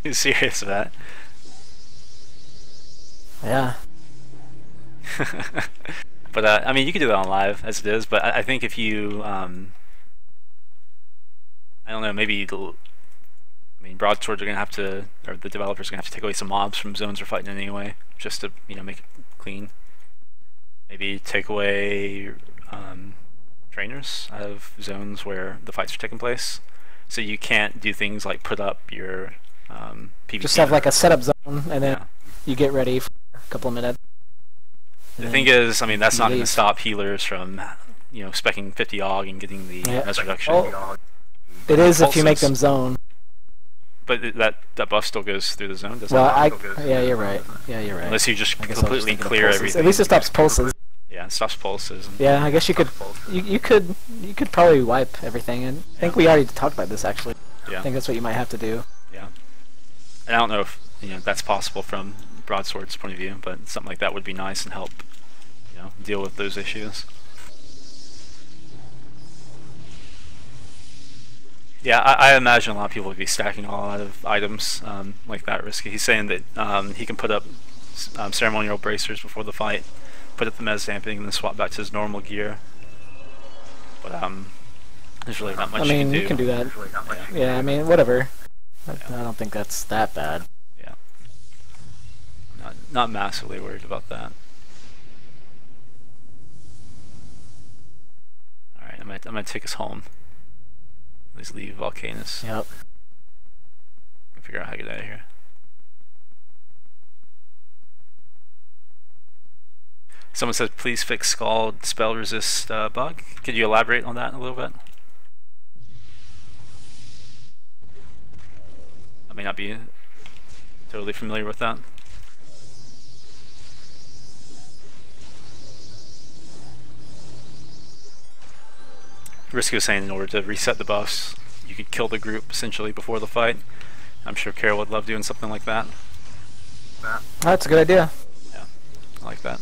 He's serious about Yeah. But I mean, you can do that on live as it is. But I think if you, I don't know, maybe broadswords are gonna have to, or the developers are gonna have to take away some mobs from zones we're fighting in anyway, just to make it clean. Maybe take away trainers out of zones where the fights are taking place, so you can't do things like put up your PvP. Just have like a setup zone, and then Yeah. you get ready for a couple of minutes. The thing is, I mean, that's not going to leave. stop healers from, specking 50 AUG and getting the Yeah. res reduction. Oh, it is if you make Pulses. them zone. But that buff still goes through the zone, doesn't Well, it? yeah, you're right. Yeah, you're right. Unless you just I guess I was completely thinking of clear pulses. everything. At least it stops pulses. Yeah, it stops pulses. And, Yeah, I guess you could. You could probably wipe everything. And I think we already talked about this actually. yeah, I think that's what you might have to do. yeah. And I don't know if that's possible from Broadsword's point of view, but something like that would be nice and help, deal with those issues. Yeah, I imagine a lot of people would be stacking a lot of items like that Risky. He's saying that he can put up ceremonial bracers before the fight, put up the Mez damping, and then swap back to his normal gear. But there's really not much I mean, you can do. that. Yeah, I mean, whatever. I don't think that's that bad. Yeah. Not massively worried about that. Alright, I'm gonna take us home. At least leave Volcanus. Yep. Figure out how to get out of here. Someone said, please fix Scald spell resist bug. Could you elaborate on that a little bit? I may not be totally familiar with that. Risky was saying in order to reset the buffs, you could kill the group essentially before the fight. I'm sure Carol would love doing something like that. That's a good idea. Yeah, I like that.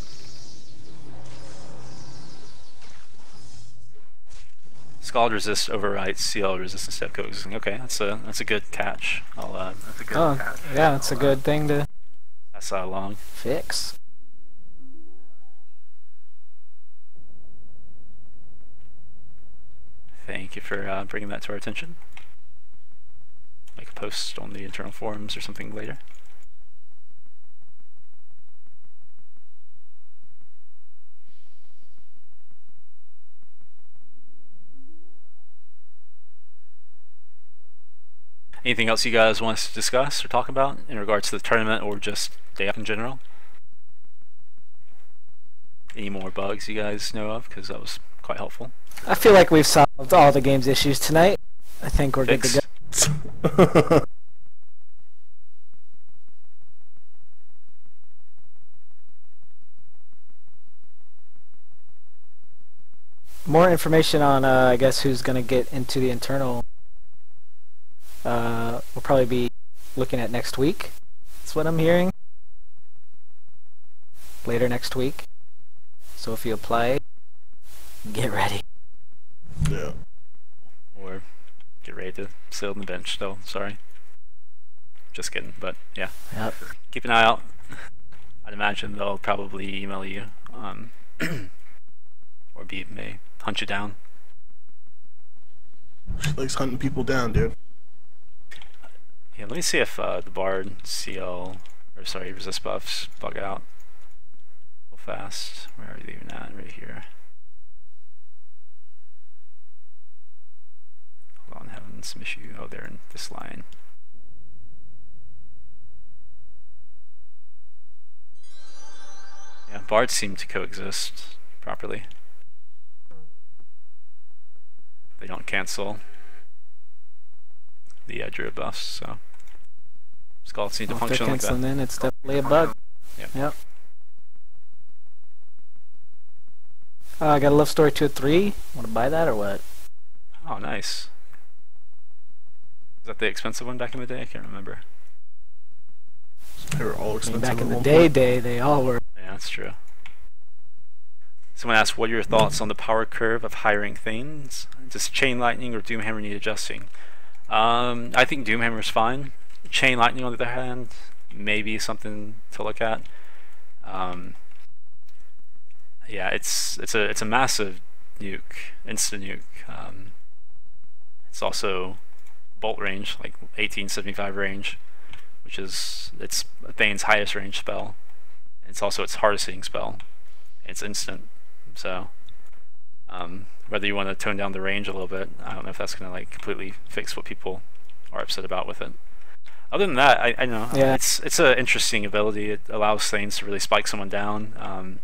Scald resist overwrites CL resist instead of coexisting. Okay, that's a good catch. That's a good catch. Yeah, that's a good thing to pass that along. Fix. Thank you for bringing that to our attention. Make a post on the internal forums or something later. Anything else you guys want us to discuss or talk about in regards to the tournament or just DAOC in general? Any more bugs you guys know of? Because that was quite helpful. I feel like we've solved all the game's issues tonight. I think we're good to go. More information on, I guess, who's going to get into the internal. We'll probably be looking at next week. That's what I'm hearing. Later next week. So if you apply, get ready. Yeah. Or get ready to sit on the bench still. Sorry. Just kidding, but yeah. Yep. Keep an eye out. I'd imagine they'll probably email you, or may hunt you down. She likes hunting people down, dude. Yeah, let me see if the Bard CL, or sorry, resist buffs bug out real fast. Where are they even at? Right here. Hold on, having some issue. Oh, they're in this line. Yeah, Bards seem to coexist properly. They don't cancel the Druid buffs, so Scald seem to function like that. Then it's definitely a bug. Yep. I got a Love Story 2 of 3. Want to buy that or what? Oh, nice. Is that the expensive one back in the day? I can't remember. They were all expensive. Back in the day, they all were. Yeah, that's true. Someone asked, what are your thoughts on the power curve of high-rank Thanes? Does Chain Lightning or Doomhammer need adjusting? I think Doomhammer is fine. Chain Lightning, on the other hand, maybe something to look at. Yeah, it's a massive nuke, instant nuke. It's also bolt range, like 1875 range, which is it's Thane's highest range spell. It's also its hardest hitting spell. It's instant, so whether you want to tone down the range a little bit, I don't know if that's going to like completely fix what people are upset about with it. Other than that, I know it's an interesting ability. It allows Thanes to really spike someone down.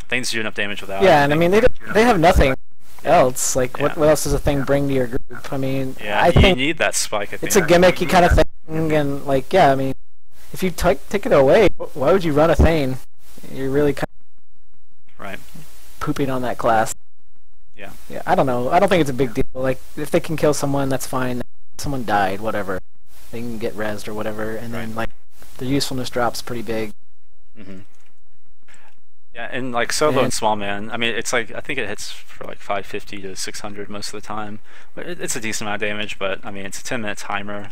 Thanes do enough damage without. Yeah, and I mean they have nothing else. Like what else does a thing bring to your group? I mean, yeah, I think need that spike. I think it's a gimmicky kind of thing, and like I mean, if you take it away, why would you run a Thane? You're really kind of pooping on that class. Yeah. Yeah, I don't know. I don't think it's a big deal. Like if they can kill someone, that's fine. Someone died, whatever. They can get rezzed or whatever, and then like the usefulness drops pretty big. Mm-hmm. Yeah, and like solo and small man, I mean, it's like I think it hits for like 550 to 600 most of the time. But it's a decent amount of damage. But I mean, it's a 10-minute timer.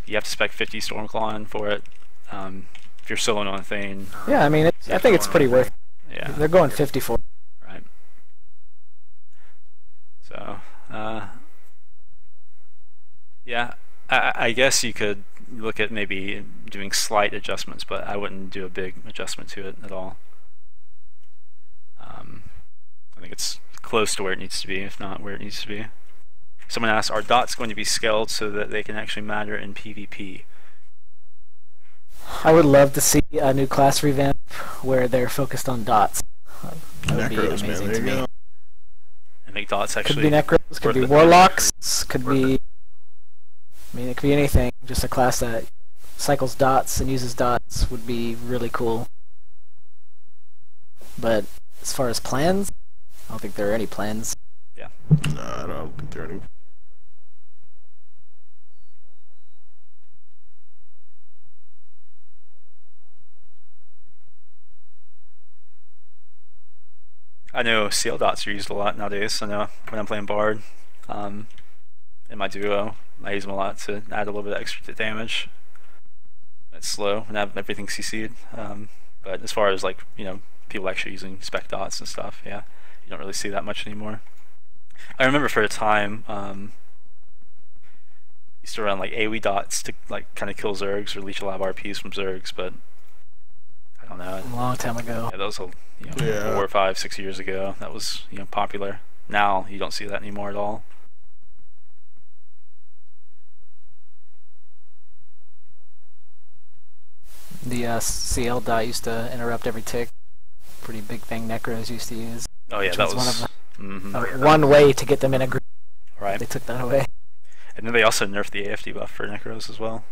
You have to spec 50 Stormclaw in for it. If you're soloing on a Thane. Yeah, I mean, I think it's pretty worth. Yeah. They're going 54. Right. So, yeah, I guess you could look at maybe doing slight adjustments, but I wouldn't do a big adjustment to it at all. I think it's close to where it needs to be, if not where it needs to be. Someone asked, are dots going to be scaled so that they can actually matter in PvP? I would love to see a new class revamp where they're focused on dots. That would be Necros, man. amazing There to you me. go. And make dots Could actually... be Necros, could be worth it. Warlocks, could be... I mean, it could be anything. Just a class that cycles dots and uses dots would be really cool. But as far as plans, I don't think there are any plans. Yeah. No, I don't think there are any. I know CL dots are used a lot nowadays. I know when I'm playing Bard, in my duo, I use them a lot to add a little bit of extra damage. It's slow and have everything CC'd. But as far as like, you know, people actually using spec dots and stuff, yeah, you don't really see that much anymore. I remember for a time, used to run like AoE dots to like kind of kill Zergs or leech a lot of RPs from Zergs, but I don't know. A long time ago. Yeah, that was you know, 4 or 5, 6 years ago. That was, you know, popular. Now you don't see that anymore at all. The CL dot used to interrupt every tick. Pretty big thing Necros used to use. Oh yeah, Which that was was one of one way to get them in a group. right. They took that away. And then they also nerfed the AFD buff for Necros as well.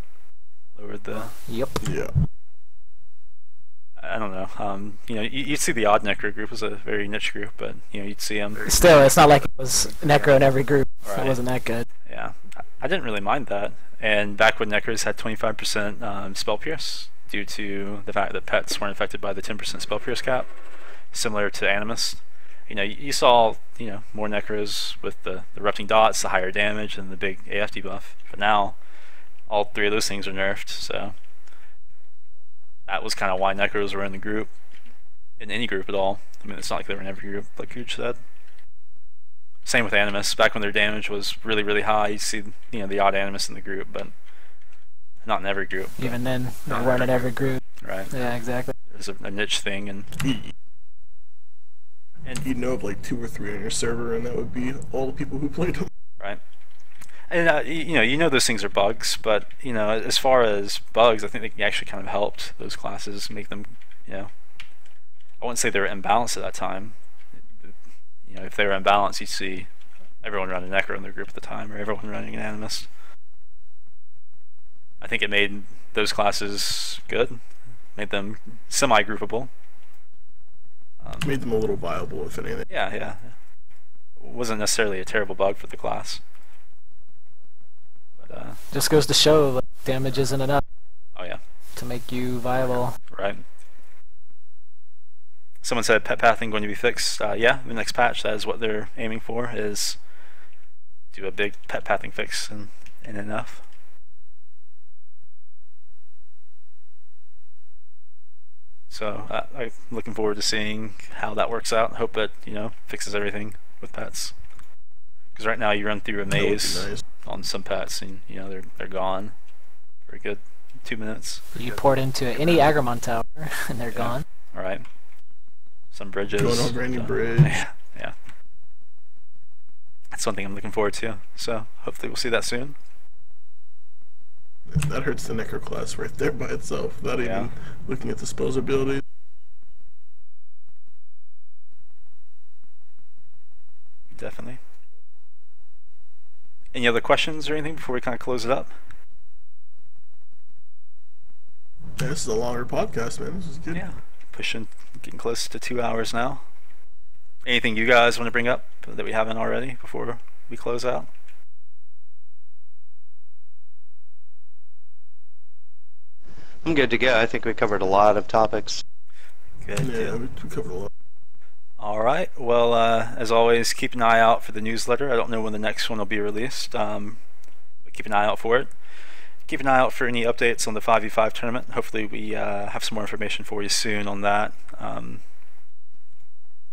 Lowered the... Yep. Yeah. I don't know. You know, you'd see the odd Necro group as a very niche group, but you know, you'd see them. Still, it's not like it was Necro in every group. Right. It wasn't that good. Yeah, I didn't really mind that. And back when Necros had 25% spell pierce, due to the fact that pets weren't affected by the 10% spell pierce cap, similar to Animist. You know, you saw, you know, more Necros with the erupting dots, the higher damage, and the big AFD buff. But now, all 3 of those things are nerfed, so that was kind of why Necros were in the group, in any group at all. I mean, it's not like they were in every group, like Cooch said. Same with Animus. Back when their damage was really, really high, you see, you know, the odd Animus in the group, but not in every group. Even then, they weren't in every group. Right. Yeah, exactly. It's a niche thing, and You'd know of like 2 or 3 on your server, and that would be all the people who played them. right. And you know those things are bugs, but you know, as far as bugs, I think they actually kind of helped those classes, make them, you know, I wouldn't say they were imbalanced at that time. You know, if they were imbalanced, you'd see everyone running Necro in their group at the time, or everyone running an Animist. I think it made those classes good, made them semi-groupable. Made them a little viable, if anything. Yeah, yeah. It wasn't necessarily a terrible bug for the class. But, Just goes to show like, damage isn't enough oh yeah, to make you viable. right. Someone said pet pathing going to be fixed. Yeah, the next patch, that is what they're aiming for, is do a big pet pathing fix and enough. So I'm looking forward to seeing how that works out. Hope it, you know, fixes everything with pets. Because right now you run through a That would be maze nice. on some pets, and you know they're gone for a good 2 minutes. You port into any Agramon tower, and they're gone. All right. Some bridges. Going over any so- bridge. Yeah. That's one thing I'm looking forward to. So hopefully we'll see that soon. That hurts the Necro class right there by itself, without Yeah. even looking at disposability. Definitely. Any other questions or anything before we kind of close it up? Yeah, this is a longer podcast, man. This is good. Yeah. Getting close to 2 hours now. Anything you guys want to bring up that we haven't already before we close out? I'm good to go. I think we covered a lot of topics. Good. Yeah, deal. we covered a lot. All right. Well, as always, keep an eye out for the newsletter. I don't know when the next one will be released, but keep an eye out for it. Keep an eye out for any updates on the 5v5 tournament. Hopefully, we have some more information for you soon on that.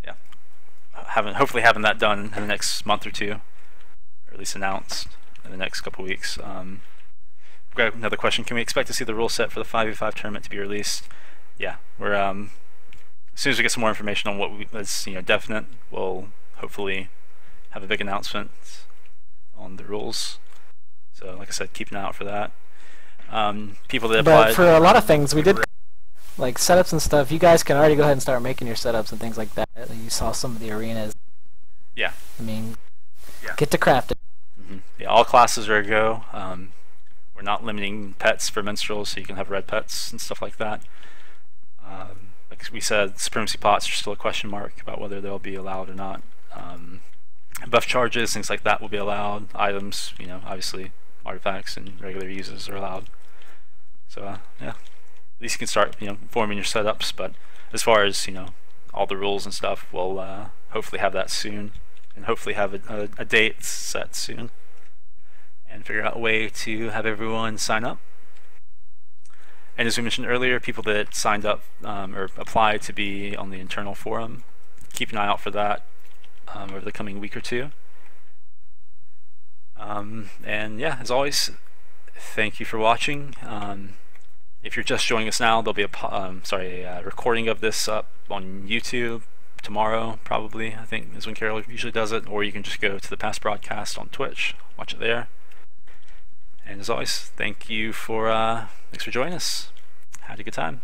Yeah, hopefully having that done in the next month or two, or at least announced in the next couple weeks. We've got another question. Can we expect to see the rule set for the 5v5 tournament to be released? Yeah, we're as soon as we get some more information on what is definite, we'll hopefully have a big announcement on the rules. So like I said, keep an eye out for that. People that applied. But for a lot of things, we did like setups and stuff. You guys can already go ahead and start making your setups and things like that. You saw some of the arenas. Yeah. I mean, get to crafting. Yeah, all classes are a go. We're not limiting pets for minstrels, so you can have red pets and stuff like that. Like we said, supremacy pots are still a question mark about whether they'll be allowed or not. Buff charges, things like that will be allowed. Items, obviously artifacts and regular uses are allowed. So yeah, at least you can start forming your setups. But as far as all the rules and stuff, we'll hopefully have that soon, and hopefully have a date set soon, and figure out a way to have everyone sign up. And as we mentioned earlier, people that signed up or applied to be on the internal forum, keep an eye out for that over the coming week or two. And yeah, as always, thank you for watching. If you're just joining us now, there'll be a recording of this up on YouTube tomorrow, probably, I think is when Carol usually does it, or you can just go to the past broadcast on Twitch, watch it there. And as always, thanks for joining us. Had a good time.